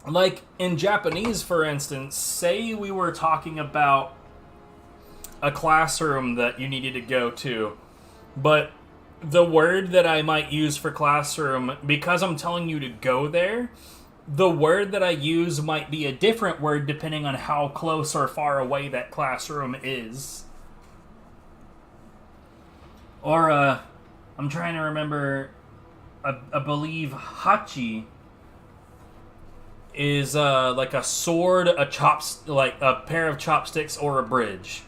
Like, in Japanese, for instance, say we were talking about a classroom that you needed to go to, but the word that I might use for classroom, because I'm telling you to go there, the word that I use might be a different word depending on how close or far away that classroom is. Or, I'm trying to remember, I believe Hachi is, like a sword, like a pair of chopsticks, or a bridge.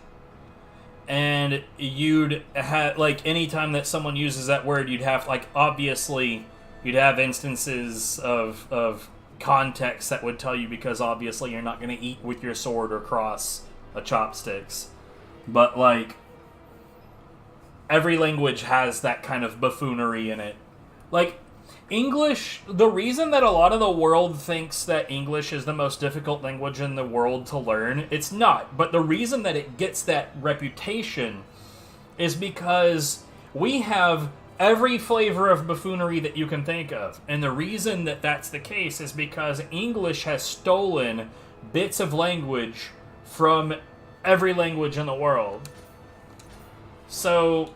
And you'd have, like, anytime that someone uses that word, you'd have, like, obviously, you'd have instances of context that would tell you, because obviously you're not going to eat with your sword or cross a chopsticks. But, like, every language has that kind of buffoonery in it. Like, English, the reason that a lot of the world thinks that English is the most difficult language in the world to learn, it's not. But the reason that it gets that reputation is because we have every flavor of buffoonery that you can think of. And the reason that that's the case is because English has stolen bits of language from every language in the world. So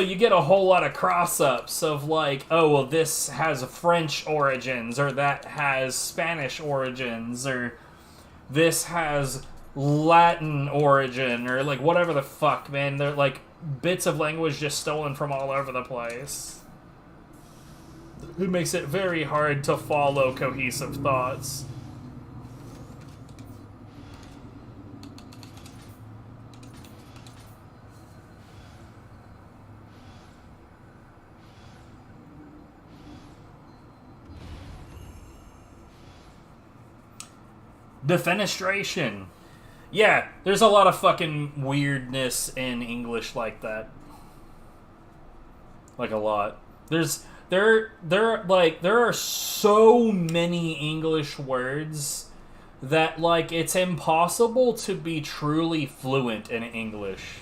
you get a whole lot of cross-ups of like, oh, well, this has French origins, or that has Spanish origins, or this has Latin origin, or like whatever the fuck, man. They're like bits of language just stolen from all over the place. It makes it very hard to follow cohesive thoughts. Defenestration. Yeah, there's a lot of fucking weirdness in English like that. Like a lot. There are so many English words that like it's impossible to be truly fluent in English.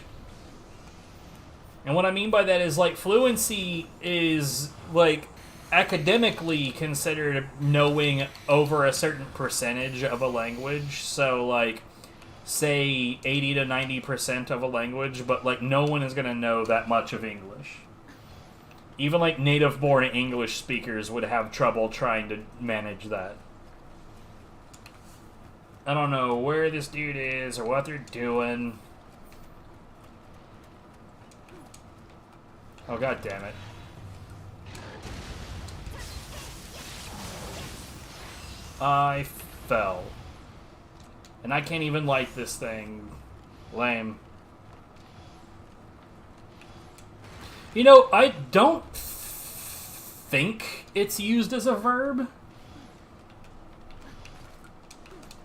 And what I mean by that is like fluency is like academically considered knowing over a certain percentage of a language. So, like, say 80 to 90% of a language, but, like, no one is going to know that much of English. Even, like, native-born English speakers would have trouble trying to manage that. I don't know where this dude is or what they're doing. Oh, god damn it. I fell. And I can't even light this thing. Lame. You know, I don't think it's used as a verb.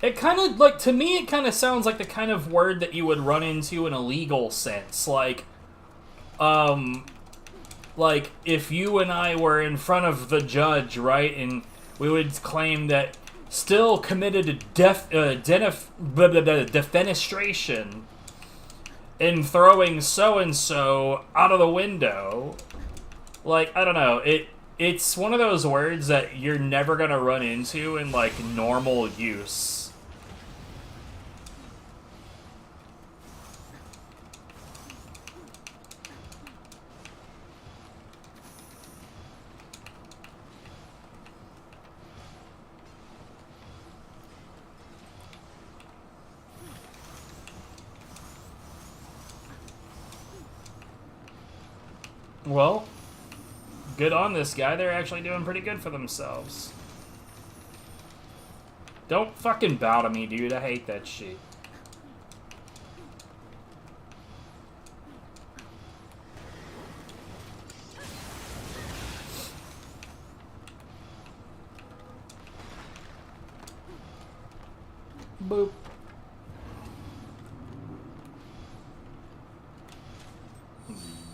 It kind of, like, to me, it kind of sounds like the kind of word that you would run into in a legal sense. Like, if you and I were in front of the judge, right, and we would claim that still committed defenestration in throwing so-and-so out of the window. Like, I don't know, it's one of those words that you're never gonna run into in, like, normal use. Well, good on this guy. They're actually doing pretty good for themselves. Don't fucking bow to me, dude. I hate that shit. Boop.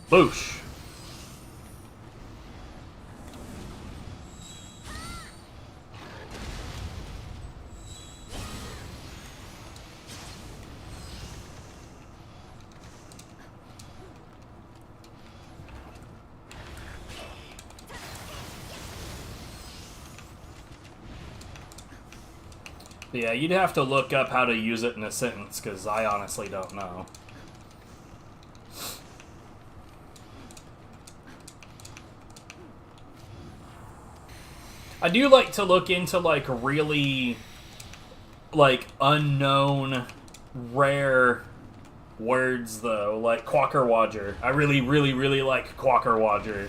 Boosh. But yeah, you'd have to look up how to use it in a sentence, because I honestly don't know. I do like to look into, like, really, like, unknown, rare words, though. Like, Quackerwadger. I really, really, really like Quackerwadger.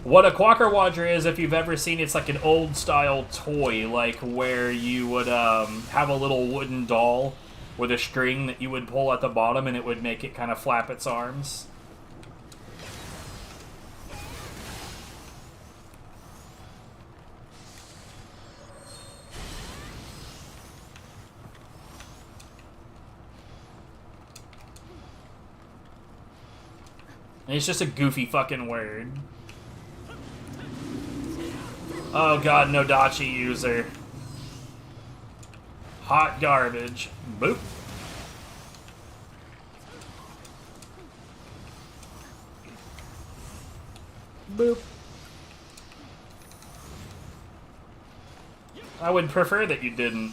What a Quackerwadger is, if you've ever seen, it's like an old-style toy, like, where you would, have a little wooden doll with a string that you would pull at the bottom, and it would make it kind of flap its arms. And it's just a goofy fucking word. Oh god, no Dachi user. Hot garbage. Boop. Boop. I would prefer that you didn't.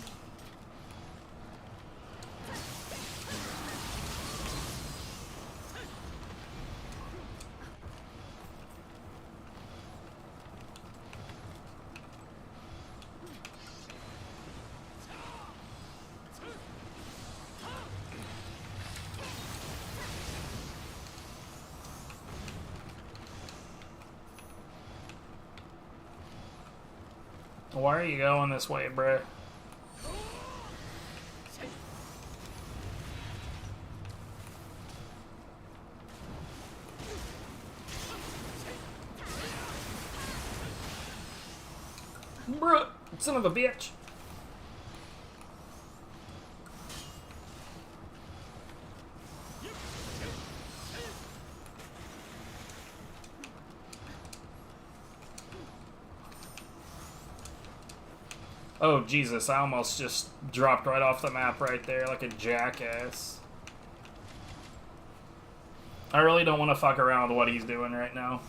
Why are you going this way, bruh? Bruh, son of a bitch. Oh, Jesus, I almost just dropped right off the map right there like a jackass. I really don't want to fuck around with what he's doing right now.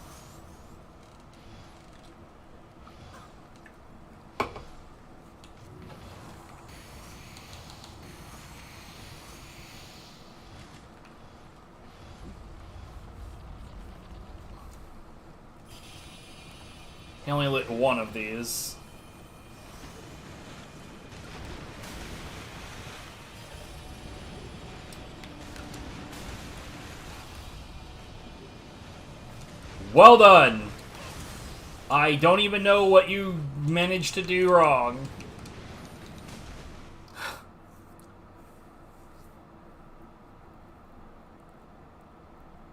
He only lit one of these. Well done! I don't even know what you managed to do wrong.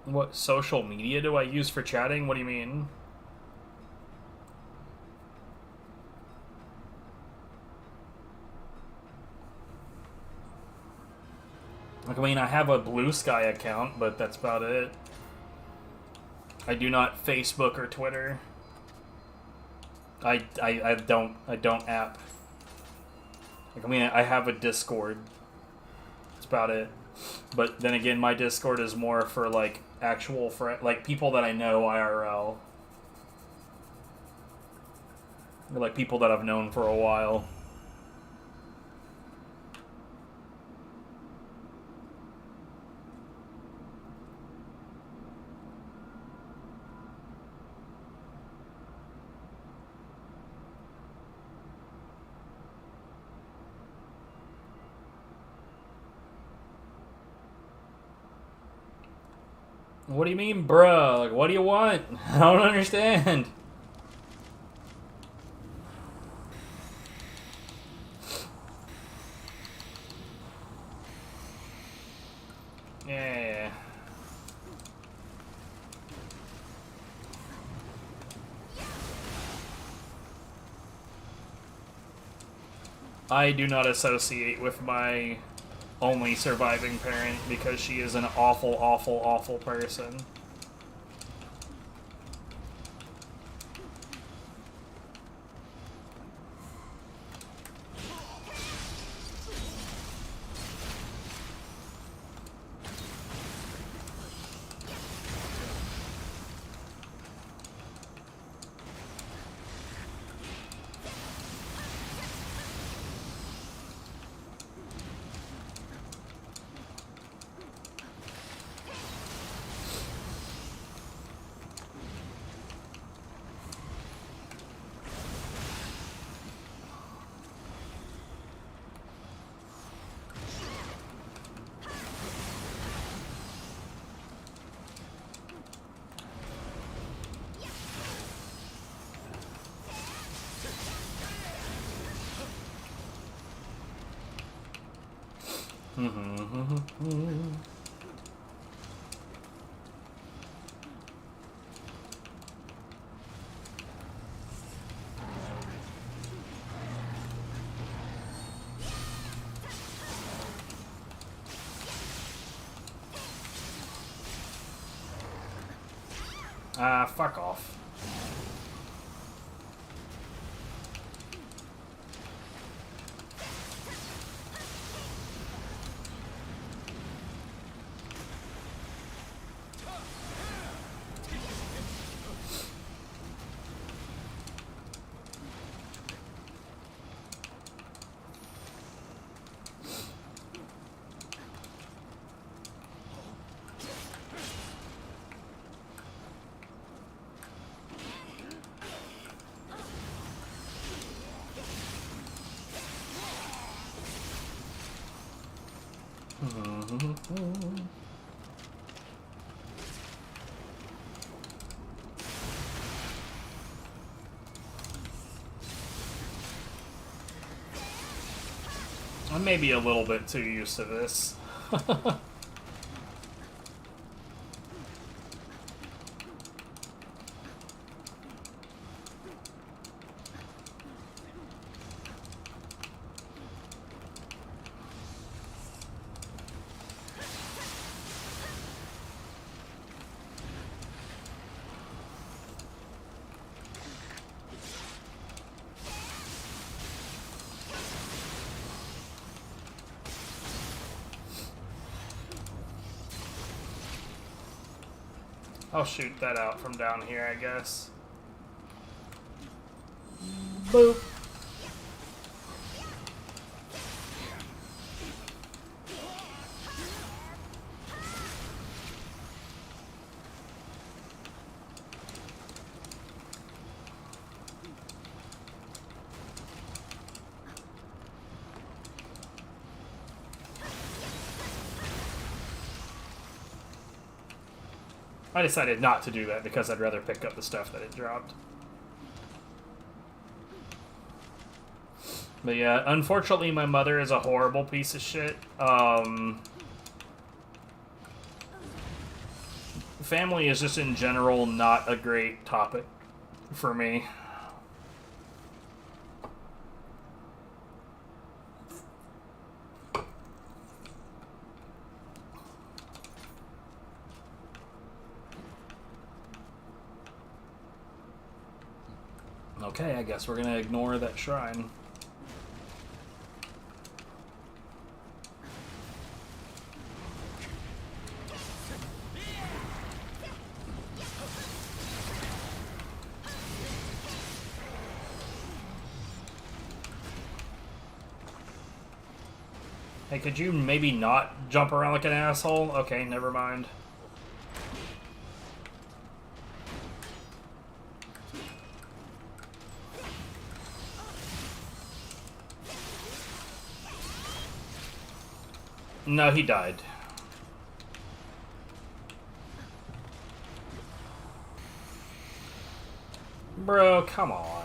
What social media do I use for chatting? What do you mean? Like, I mean, I have a Blue Sky account, but that's about it. I do not Facebook or Twitter. I don't app. Like, I mean, I have a Discord. That's about it. But then again, my Discord is more for, like, actual like people that I know IRL. Or, like, people that I've known for a while. What do you mean, bruh? Like, what do you want? I don't understand. Yeah. I do not associate with my only surviving parent because she is an awful, awful, awful person. Fuck off. I may be a little bit too used to this. I'll shoot that out from down here, I guess. Boop. I decided not to do that because I'd rather pick up the stuff that it dropped. But yeah, unfortunately my mother is a horrible piece of shit. Family is just in general not a great topic for me. Okay, I guess we're gonna ignore that shrine. Hey, could you maybe not jump around like an asshole? Okay, never mind. No, he died. Bro, come on.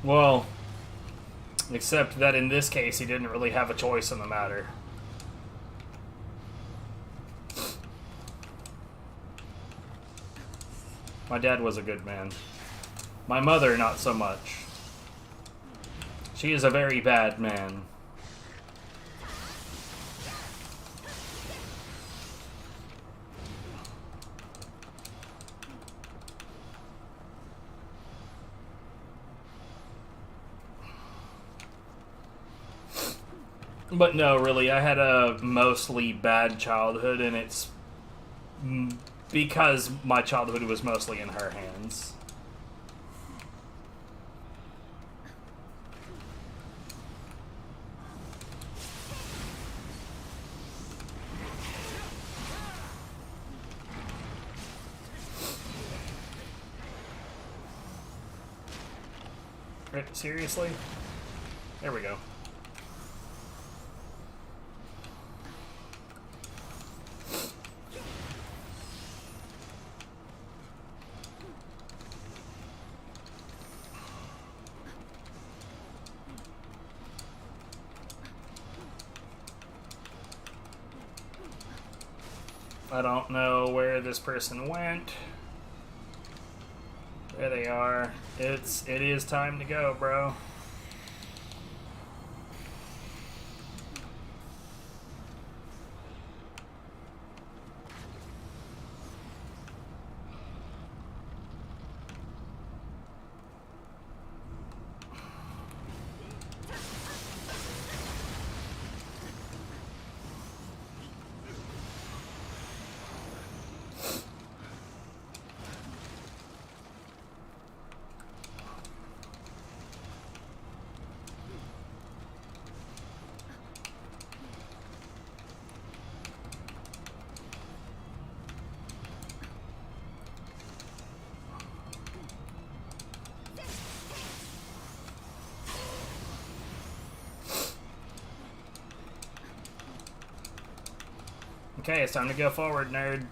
Well, except that in this case, he didn't really have a choice in the matter. My dad was a good man. My mother, not so much. She is a very bad man. But no, really, I had a mostly bad childhood, and it's because my childhood was mostly in her hands. Seriously? There we go. I don't know where this person went. There they are. It is time to go, bro. Okay, it's time to go forward, nerd.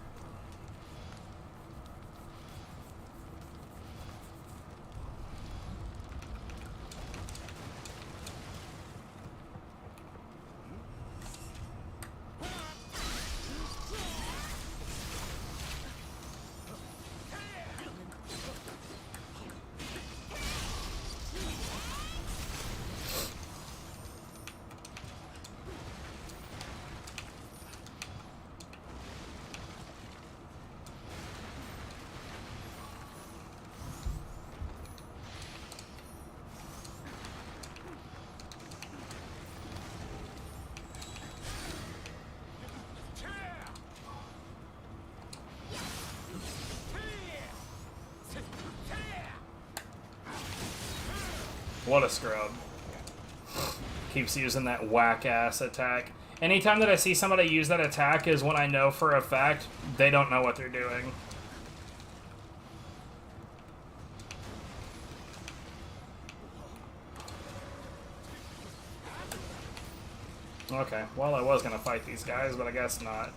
What a scrub. Keeps using that whack-ass attack. Anytime that I see somebody use that attack is when I know for a fact they don't know what they're doing. Okay, well I was gonna fight these guys, but I guess not.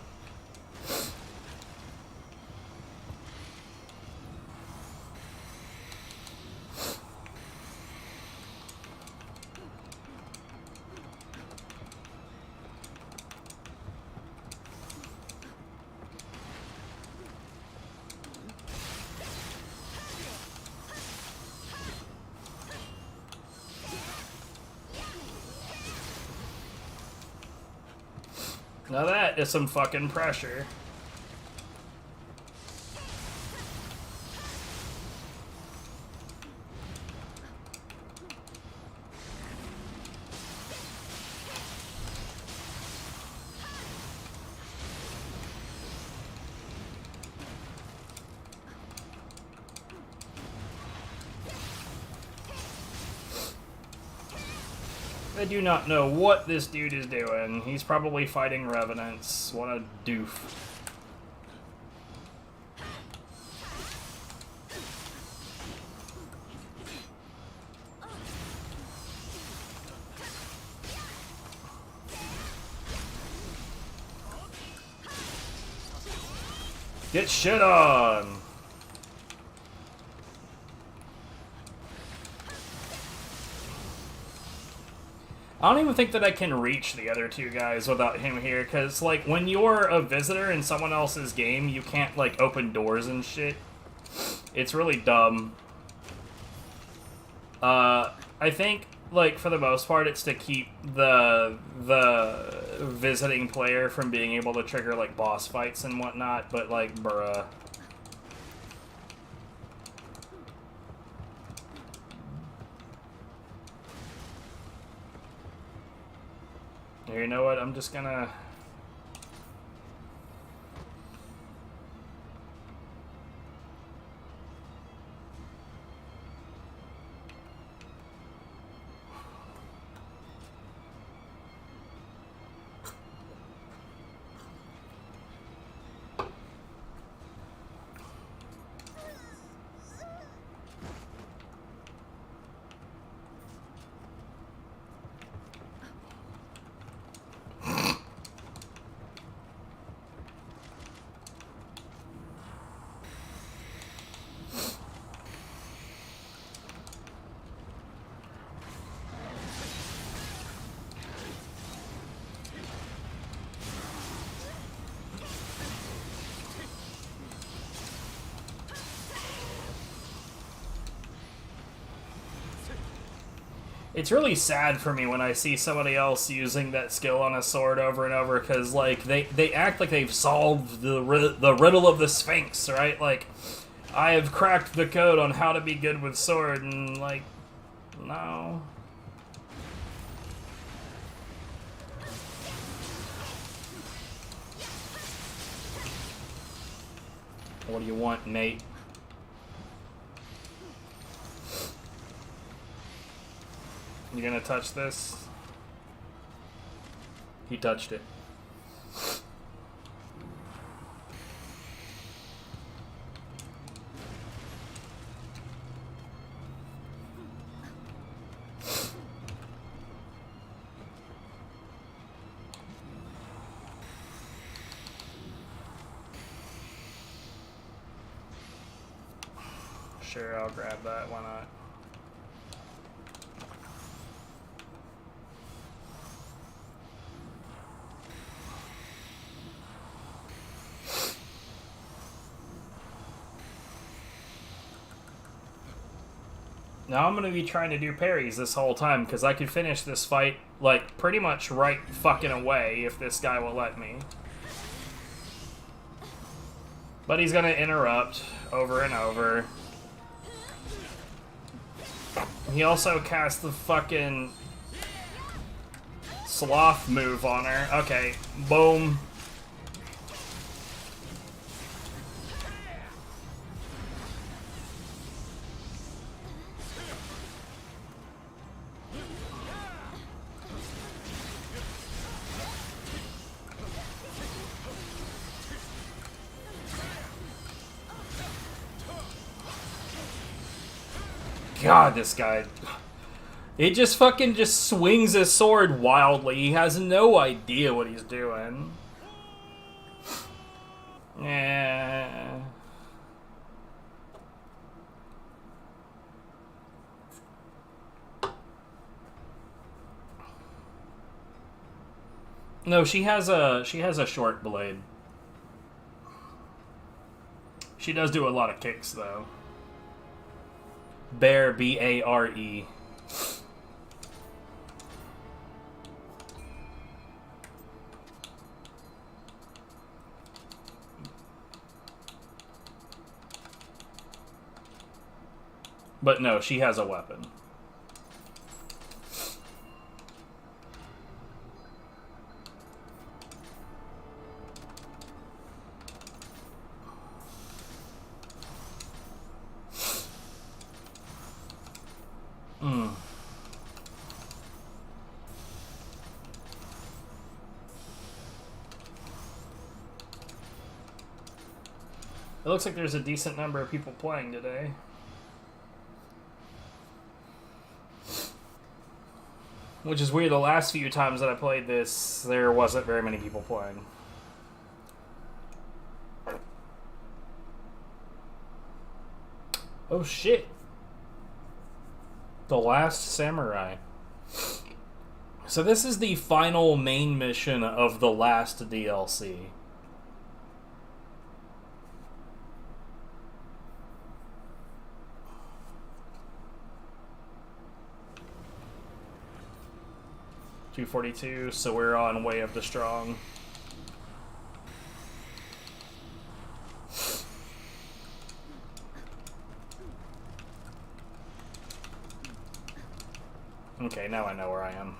Now that is some fucking pressure. I do not know what this dude is doing. He's probably fighting revenants. What a doof. Get shit on! I don't even think that I can reach the other two guys without him here, because, like, when you're a visitor in someone else's game, you can't, like, open doors and shit. It's really dumb. I think, like, for the most part, it's to keep the visiting player from being able to trigger, like, boss fights and whatnot, but, like, bruh. You know what? I'm just gonna... It's really sad for me when I see somebody else using that skill on a sword over and over, because, like, they act like they've solved the riddle of the Sphinx, right? Like, I have cracked the code on how to be good with sword, and, like, no. What do you want, Nate? You gonna touch this? He touched it. Sure, I'll grab that. Why not? Now I'm gonna be trying to do parries this whole time, because I could finish this fight, like, pretty much right fucking away if this guy will let me. But he's gonna interrupt over and over. He also cast the fucking sloth move on her. Okay, boom. God, this guy. It just fucking just swings his sword wildly. He has no idea what he's doing. Yeah. No, she has a short blade. She does do a lot of kicks though. Bear, B-A-R-E. But no, she has a weapon. It looks like there's a decent number of people playing today. Which is weird, the last few times that I played this, there wasn't very many people playing. Oh shit. The Last Samurai. So this is the final main mission of the last DLC. .242, so we're on Way of the Strong. Okay, now I know where I am.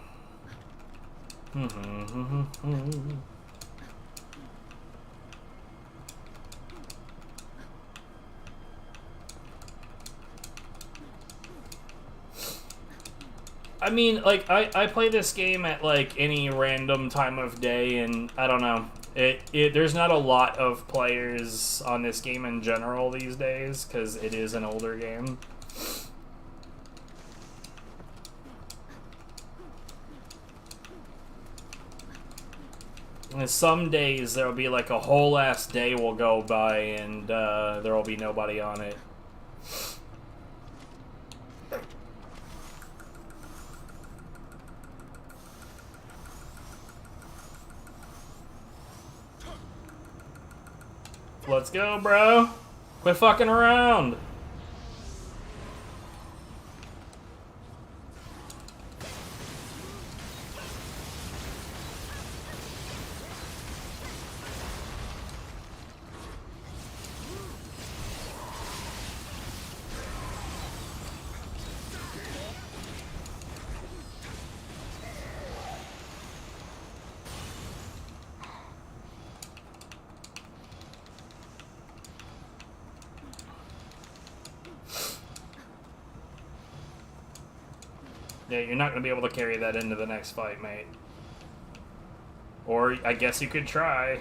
I mean, like, I play this game at, like, any random time of day, and I don't know. There's not a lot of players on this game in general these days, because it is an older game. And some days there'll be, like, a whole ass day will go by, and there will be nobody on it. Let's go, bro. Quit fucking around. Yeah, you're not going to be able to carry that into the next fight, mate. Or, I guess you could try.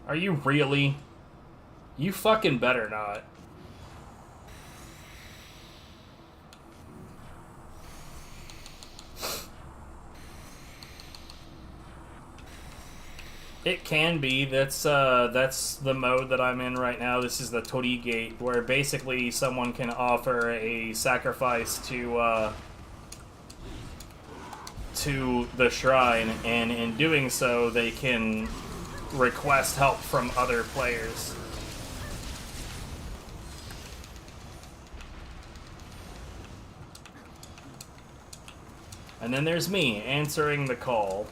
Are you really? You fucking better not. It can be. That's the mode that I'm in right now. This is the Torii gate, where basically someone can offer a sacrifice to the shrine, and in doing so, they can request help from other players. And then there's me answering the call.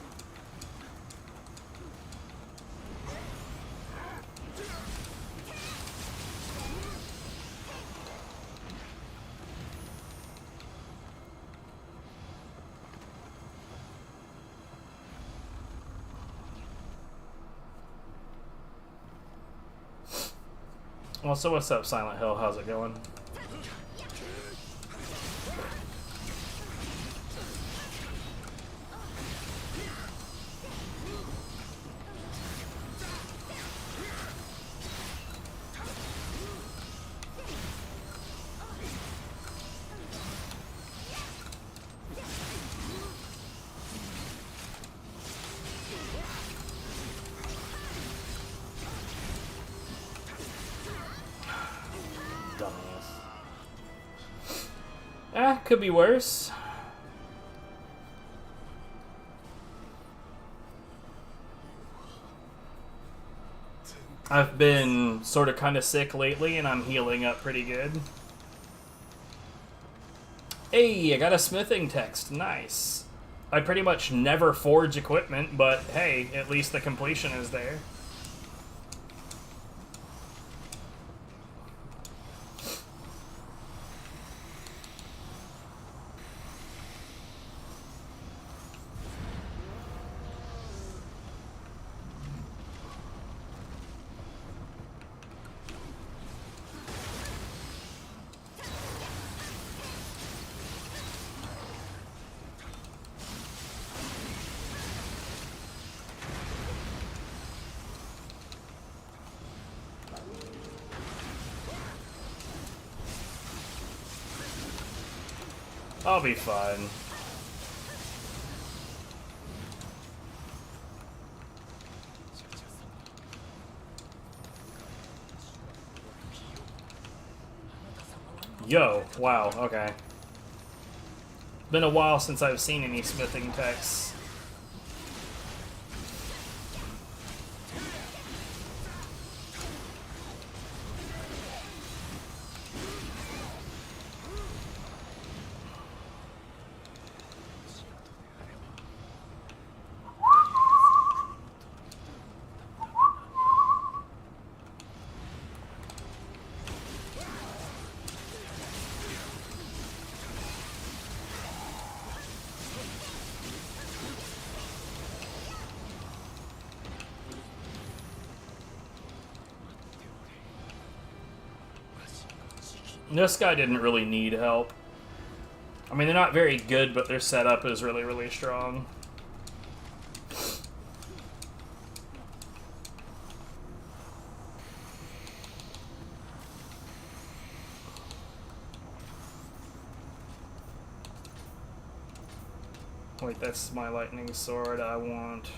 Well, so what's up, Silent Hill? How's it going? Could be worse. I've been sort of kind of sick lately, and I'm healing up pretty good. Hey, I got a smithing text. Nice. I pretty much never forge equipment, but hey, at least the completion is there. I'll be fine. Yo, wow, okay. Been a while since I've seen any smithing texts. This guy didn't really need help. I mean, they're not very good, but their setup is really, really strong. Wait, that's my lightning sword I want.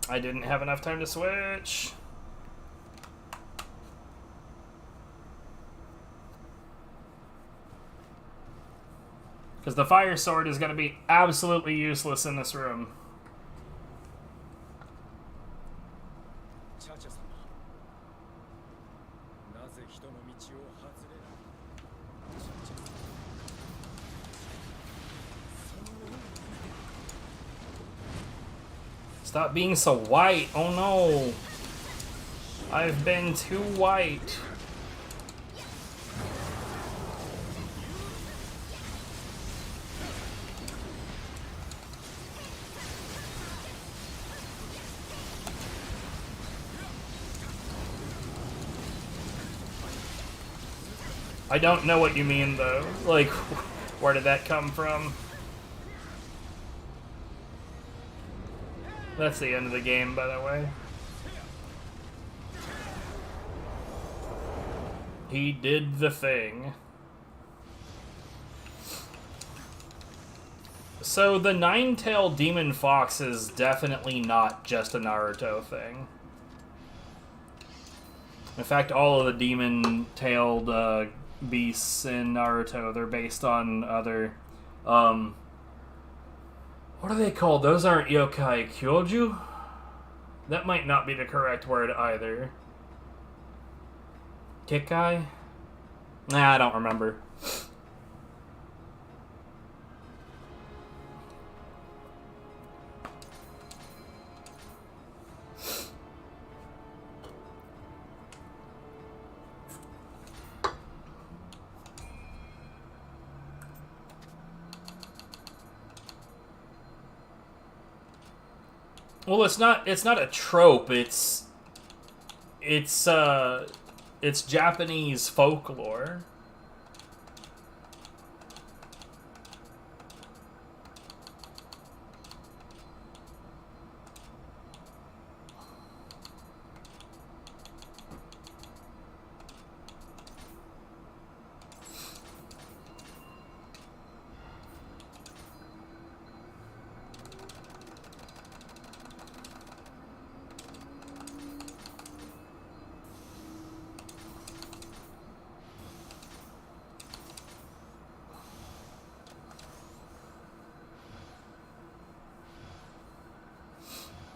I didn't have enough time to switch. Because the fire sword is going to be absolutely useless in this room. Stop being so white. Oh no. I've been too white. I don't know what you mean though. Like, where did that come from? That's the end of the game, by the way. He did the thing. So the nine-tailed demon fox is definitely not just a Naruto thing. In fact, all of the demon-tailed beasts in Naruto, they're based on other... what are they called? Those aren't yokai kyoju? That might not be the correct word either. Decay? Nah, I don't remember. Well, it's not a trope. It's Japanese folklore.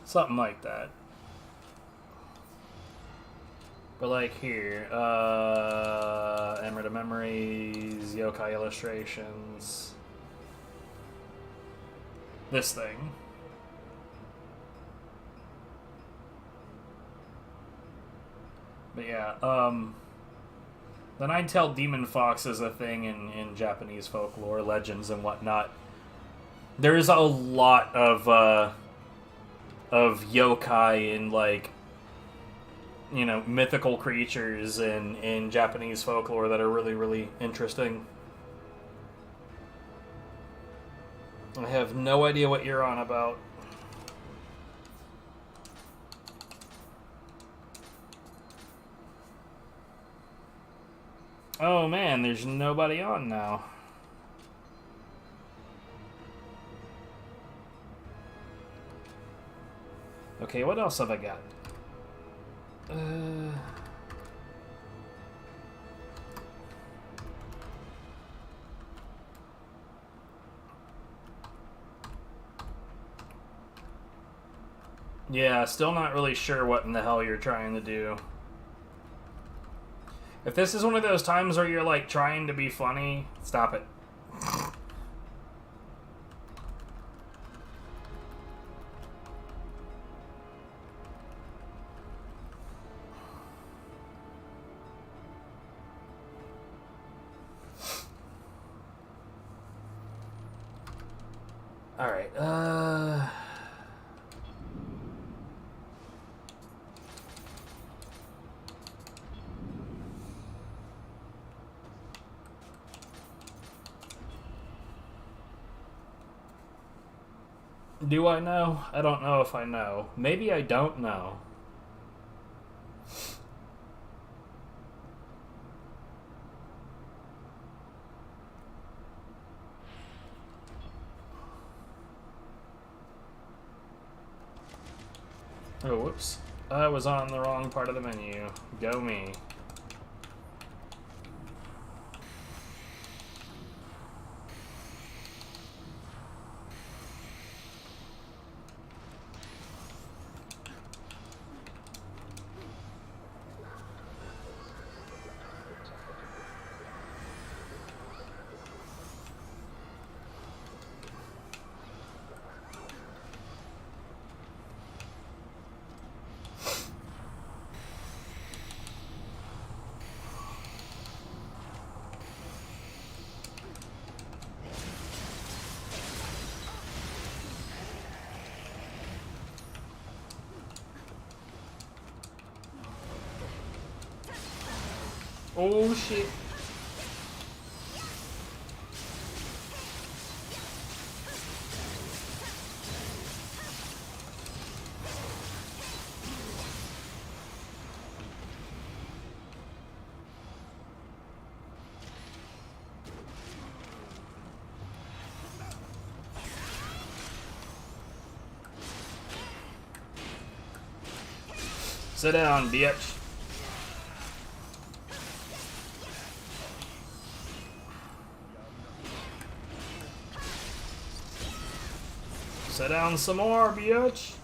Something like that. But like here, Emerald of Memories, Yokai Illustrations. This thing. But yeah, the nine-tailed demon fox is a thing in Japanese folklore, legends and whatnot. There's a lot of yokai and, like, you know, mythical creatures in Japanese folklore that are really, really interesting. I have no idea what you're on about. Oh man, there's nobody on now. Okay, what else have I got? Yeah, still not really sure what in the hell you're trying to do. If this is one of those times where you're, like, trying to be funny, stop it. Alright, do I know? I don't know if I know. Maybe I don't know. Oh, whoops. I was on the wrong part of the menu. Go me. Oh shit. Sit down, bitch. Sit down some more, bitch.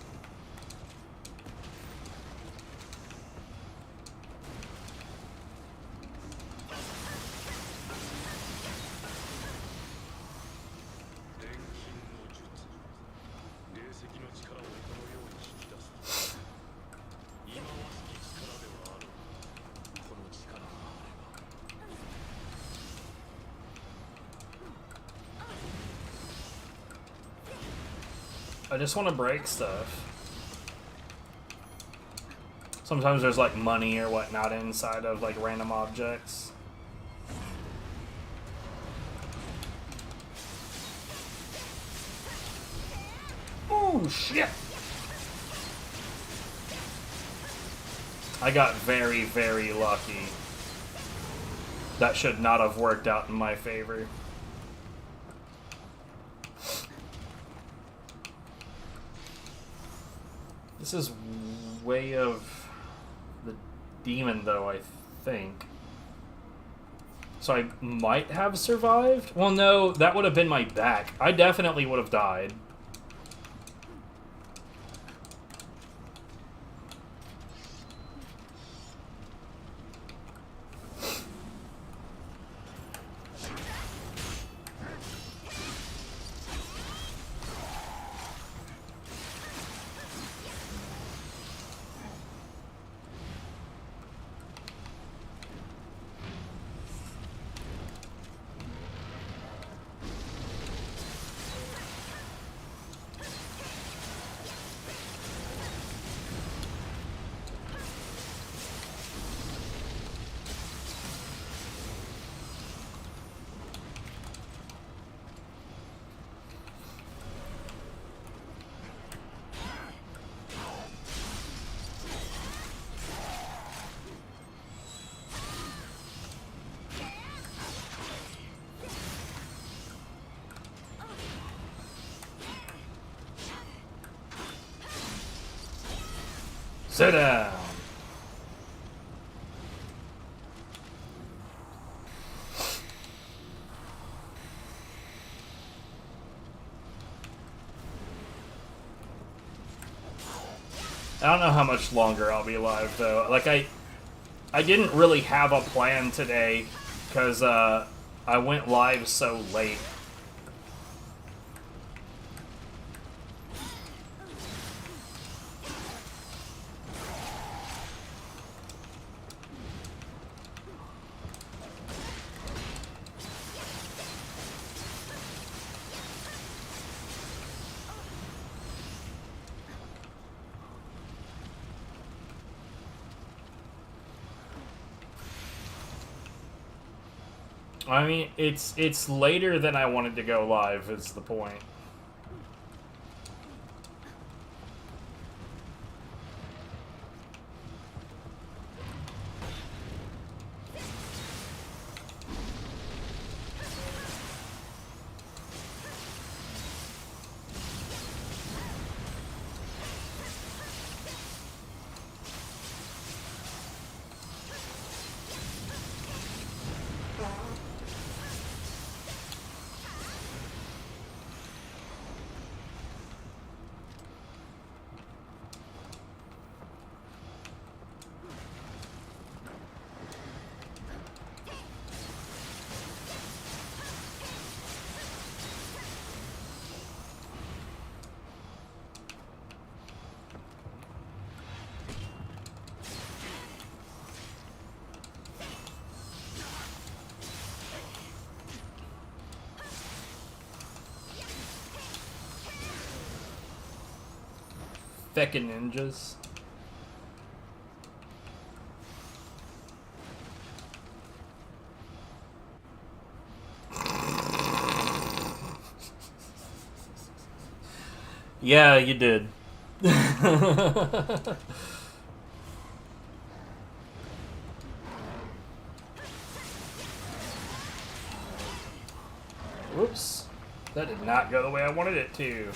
I just want to break stuff. Sometimes there's like money or whatnot inside of like random objects. Oh shit! I got very, very lucky. That should not have worked out in my favor. This is way of the demon, though, I think. So I might have survived? Well, no, that would have been my back. I definitely would have died. Sit down. I don't know how much longer I'll be alive, though. Like, I didn't really have a plan today, because, I went live so late. I mean, it's later than I wanted to go live, is the point. Feckin' ninjas. Yeah, you did. Whoops. That did not go the way I wanted it to.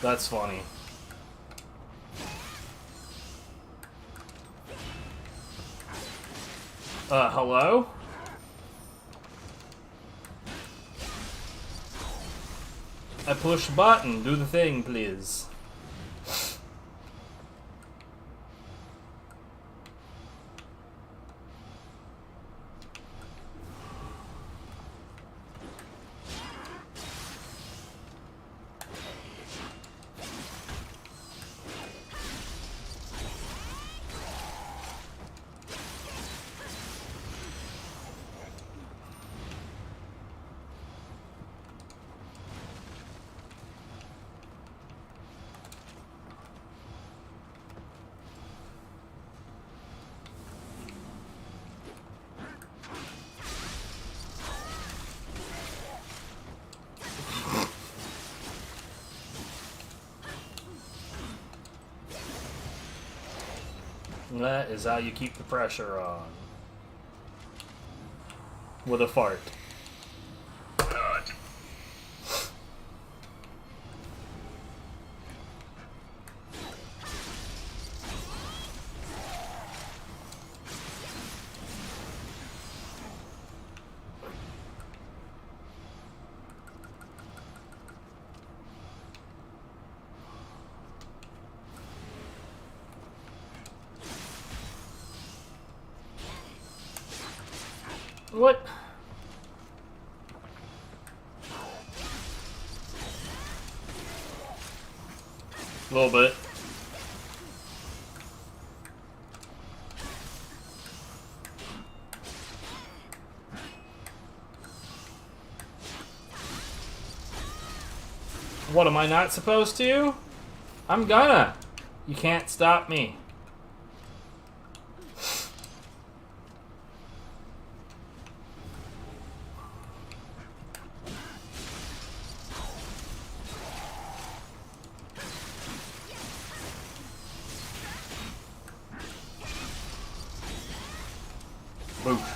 That's funny. Hello? I push button. Do the thing, please. That is how you keep the pressure on. With a fart. What? A little bit. What, am I not supposed to? I'm gonna. You can't stop me. Boof.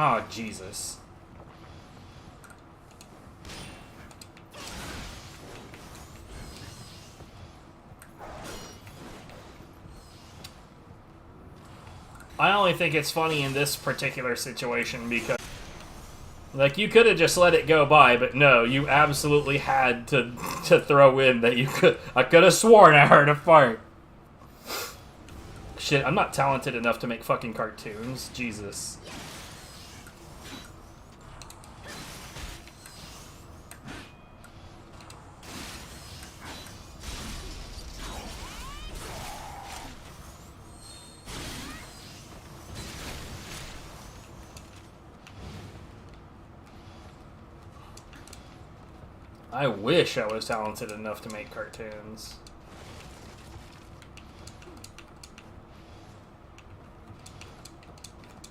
Oh, Jesus. I only think it's funny in this particular situation because, like, you could have just let it go by, but no, you absolutely had to throw in that you could. I could have sworn I heard a fart. Shit, I'm not talented enough to make fucking cartoons. Jesus. I wish I was talented enough to make cartoons.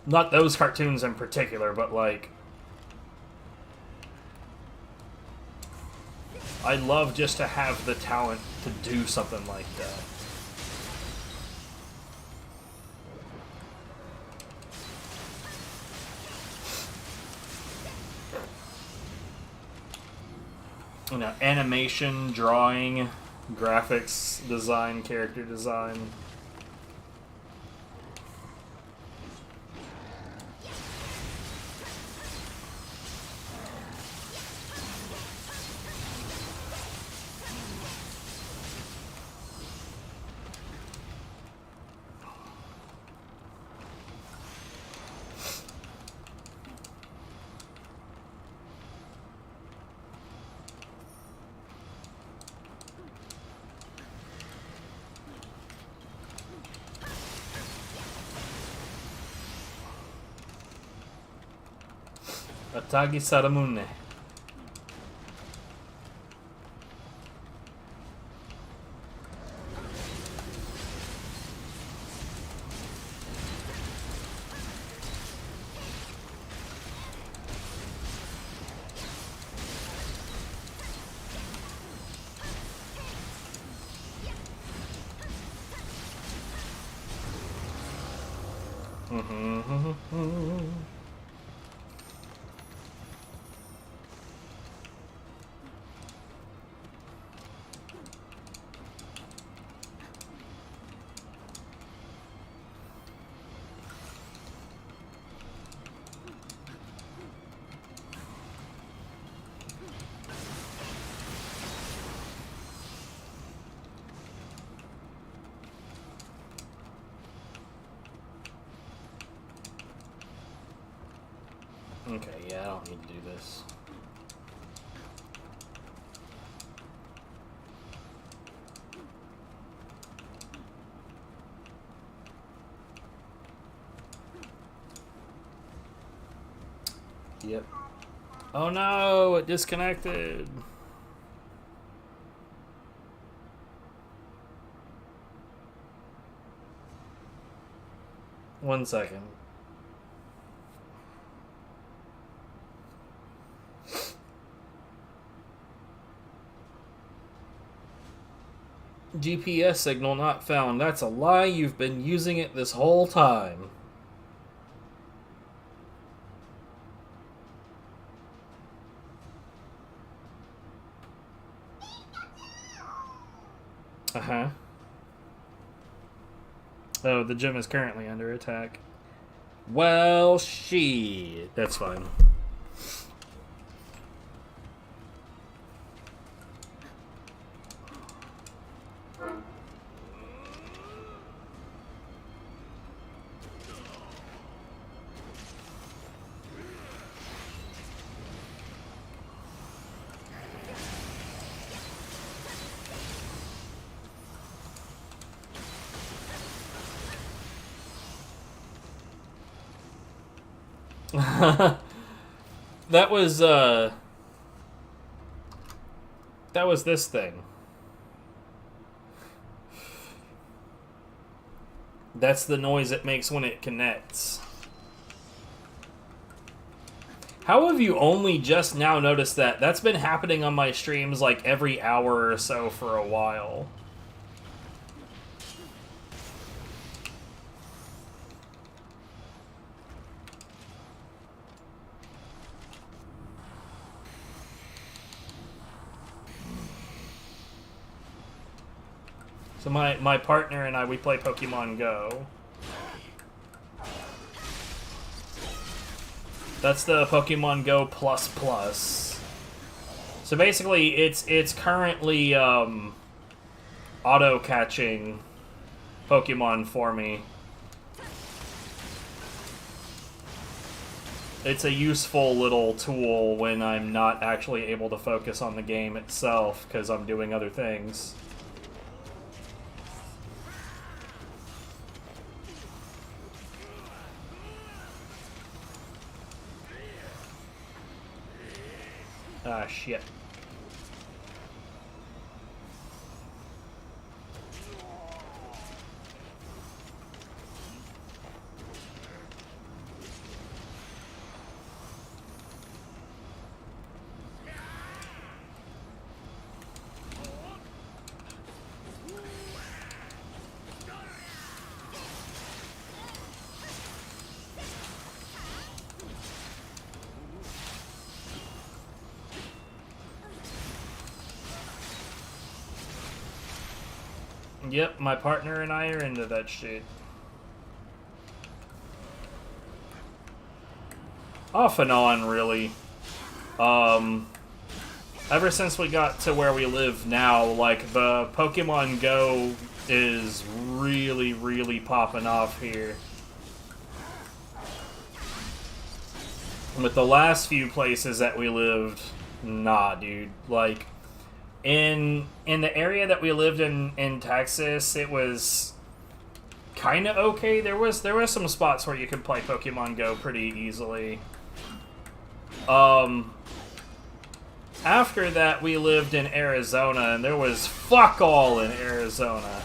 Not those cartoons in particular, but like... I'd love just to have the talent to do something like that. You know, animation, drawing, graphics design, character design. Atagi Saramune. Okay, yeah, I don't need to do this. Yep. Oh no, it disconnected. One second. GPS signal not found. That's a lie. You've been using it this whole time. Uh-huh. Oh, the gym is currently under attack. Well, shit. That's fine. That was this thing. That's the noise it makes when it connects. How have you only just now noticed that? That's been happening on my streams like every hour or so for a while. So my partner and I, we play Pokemon Go. That's the Pokemon Go Plus Plus. So basically, it's currently auto-catching Pokemon for me. It's a useful little tool when I'm not actually able to focus on the game itself because I'm doing other things. Ah, shit. Yep, my partner and I are into that shit. Off and on, really. Ever since we got to where we live now, like, the Pokemon Go is really, really popping off here. With the last few places that we lived, nah, dude. Like, in the area that we lived in Texas, it was kind of okay. There was some spots where you could play Pokemon Go pretty easily. After that, we lived in Arizona, and there was fuck all in Arizona.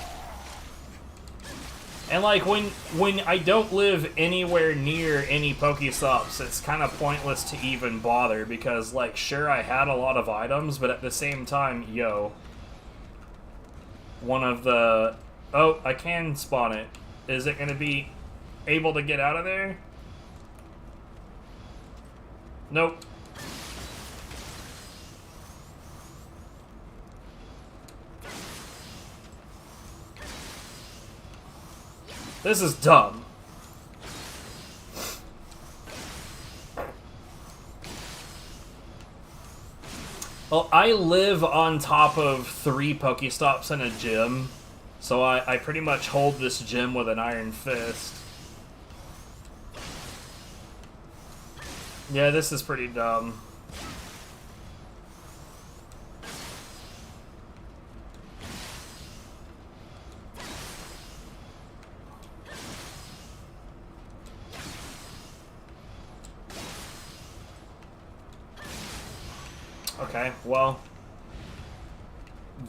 And like, when I don't live anywhere near any Pokestops, it's kind of pointless to even bother, because, like, sure, I had a lot of items, but at the same time, yo. One of the... Oh, I can spawn it. Is it going to be able to get out of there? Nope. This is dumb. Well, I live on top of 3 Pokestops and a gym, so I pretty much hold this gym with an iron fist. Yeah, this is pretty dumb. Okay, well,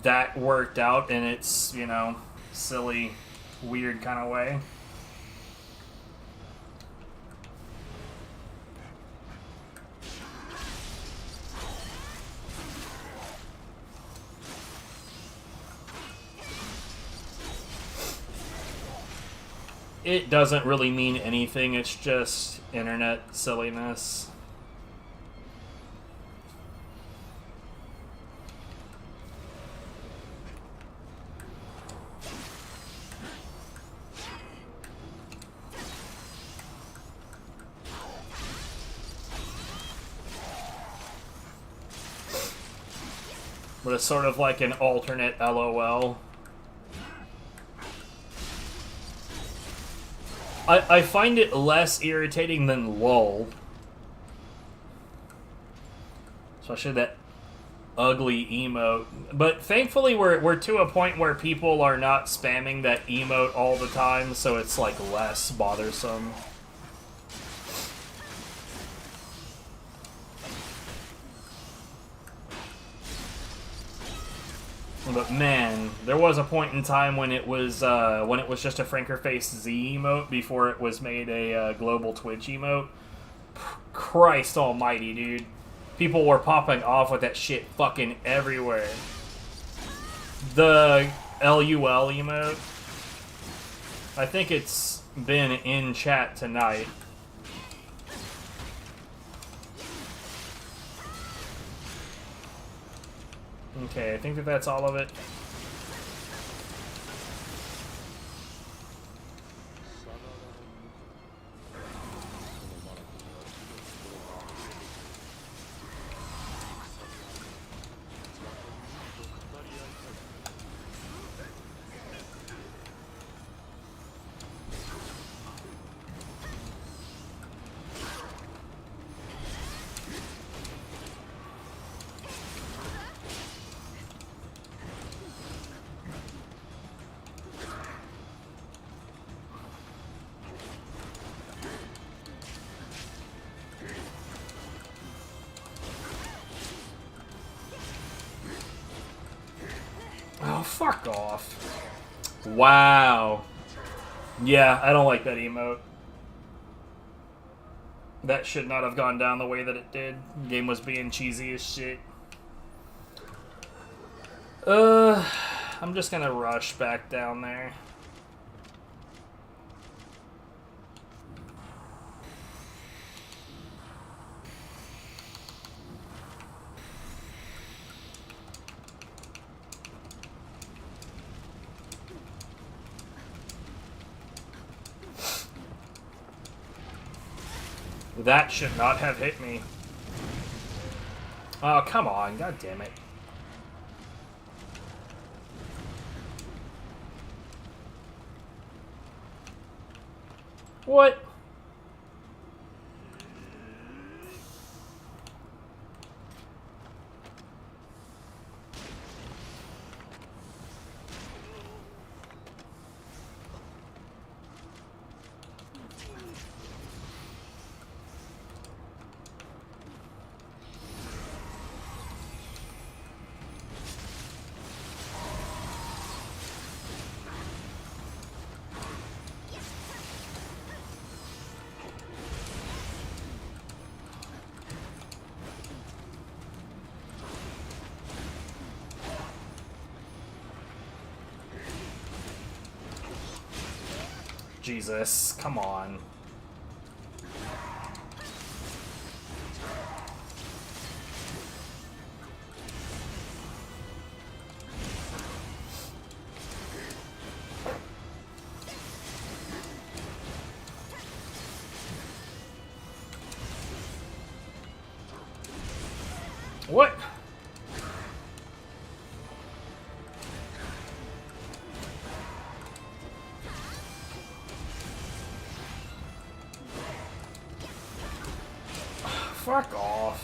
that worked out in its, you know, silly, weird kind of way. It doesn't really mean anything, it's just internet silliness. But it's sort of like an alternate LOL. I find it less irritating than LOL. Especially that ugly emote. But thankfully we're to a point where people are not spamming that emote all the time, so it's like less bothersome. But man, there was a point in time when it was just a Frankerface Z emote before it was made a global Twitch emote. Christ almighty, dude. People were popping off with that shit fucking everywhere. The LUL emote. I think it's been in chat tonight. Okay, I think that's all of it. Oh, fuck off. Wow. Yeah, I don't like that emote. That should not have gone down the way that it did. The game was being cheesy as shit. I'm just gonna rush back down there. That should not have hit me. Oh, come on. God damn it. What? Jesus, come on. What? Fuck off.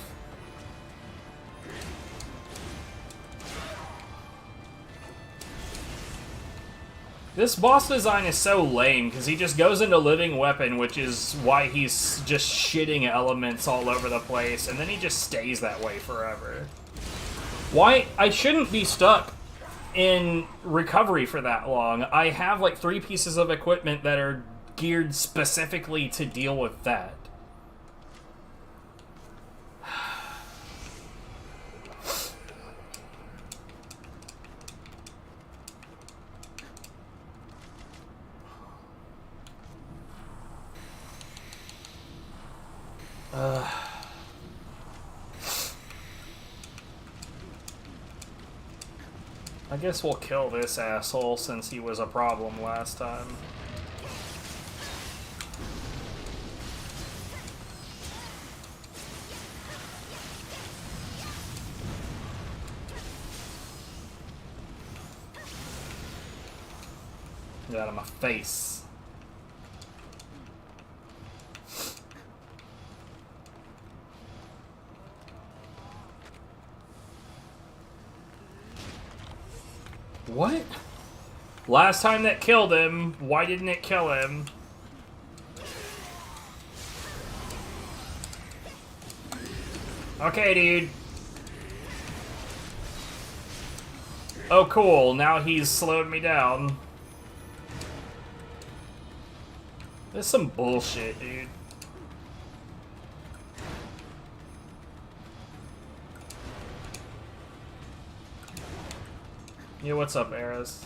This boss design is so lame, because he just goes into living weapon, which is why he's just shitting elements all over the place, and then he just stays that way forever. Why? I shouldn't be stuck in recovery for that long. I have like 3 pieces of equipment that are geared specifically to deal with that. I guess we'll kill this asshole since he was a problem last time. Get out of my face. What? Last time that killed him, why didn't it kill him? Okay, dude. Oh, cool. Now he's slowed me down. This is some bullshit, dude. Yeah, what's up, Eris?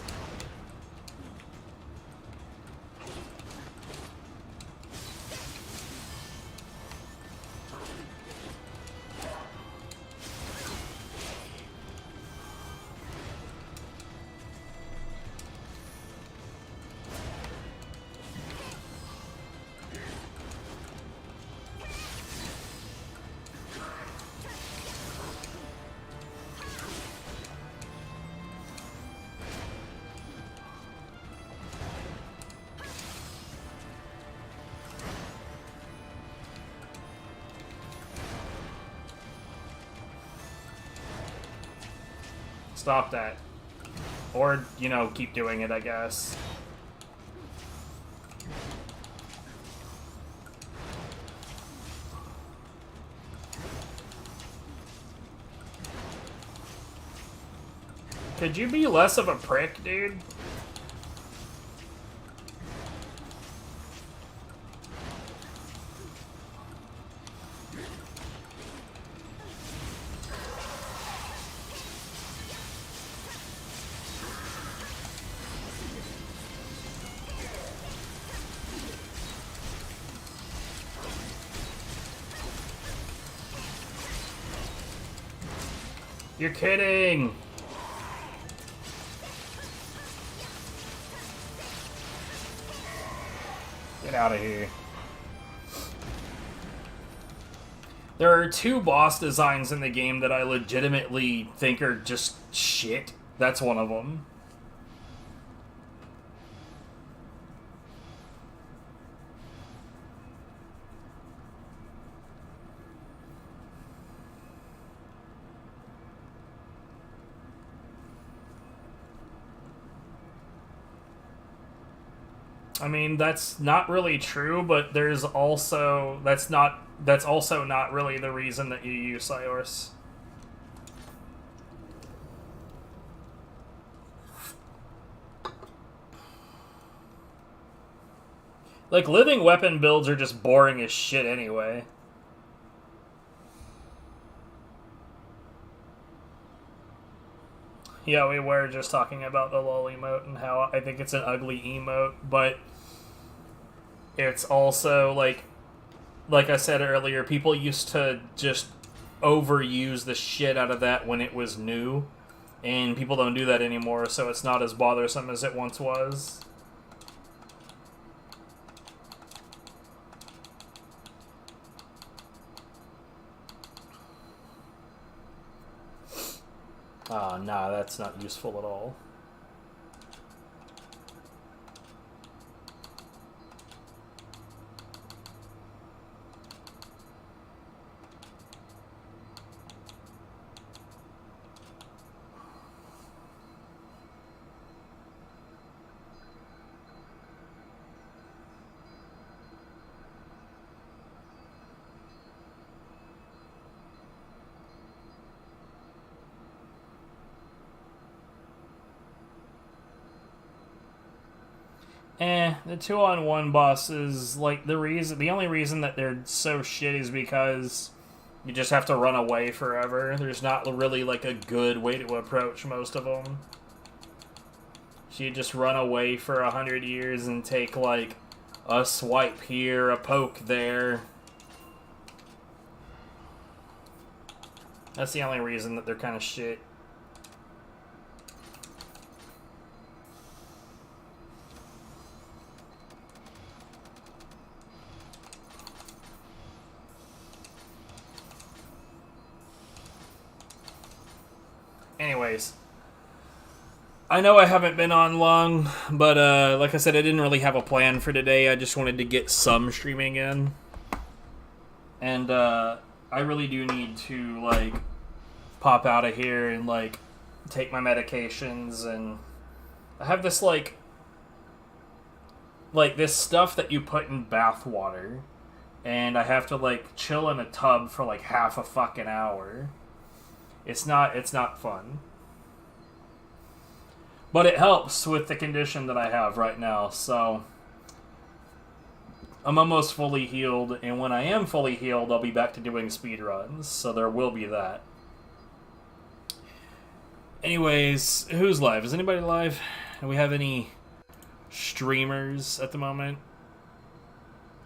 Stop that. Or, you know, keep doing it, I guess. Could you be less of a prick, dude? You're kidding! Get out of here. There are two boss designs in the game that I legitimately think are just shit. That's one of them. I mean, that's not really true, but there's also that's also not really the reason that you use Siors. Like, living weapon builds are just boring as shit anyway. Yeah, we were just talking about the lol emote and how I think it's an ugly emote, but it's also, like I said earlier, people used to just overuse the shit out of that when it was new, and people don't do that anymore, so it's not as bothersome as it once was. Ah, nah, that's not useful at all. The 2-on-1 bosses, like, the only reason that they're so shit is because you just have to run away forever. There's not really, like, a good way to approach most of them. So you just run away for 100 years and take, like, a swipe here, a poke there. That's the only reason that they're kind of shit. Anyways, I know I haven't been on long, but like I said, I didn't really have a plan for today. I just wanted to get some streaming in. And I really do need to, like, pop out of here and, like, take my medications. And I have this, like this stuff that you put in bath water. And I have to, like, chill in a tub for, like, half a fucking hour. It's not fun. But it helps with the condition that I have right now, so I'm almost fully healed, and when I am fully healed, I'll be back to doing speedruns, so there will be that. Anyways, who's live? Is anybody live? Do we have any streamers at the moment?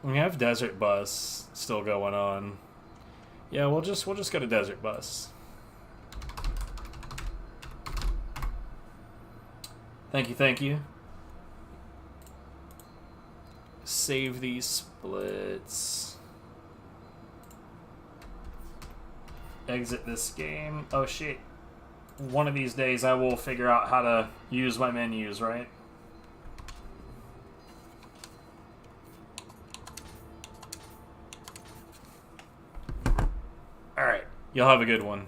We have Desert Bus still going on. Yeah, we'll just go to Desert Bus. Thank you. Save these splits. Exit this game. Oh shit. One of these days I will figure out how to use my menus, right? Alright. Y'all have a good one.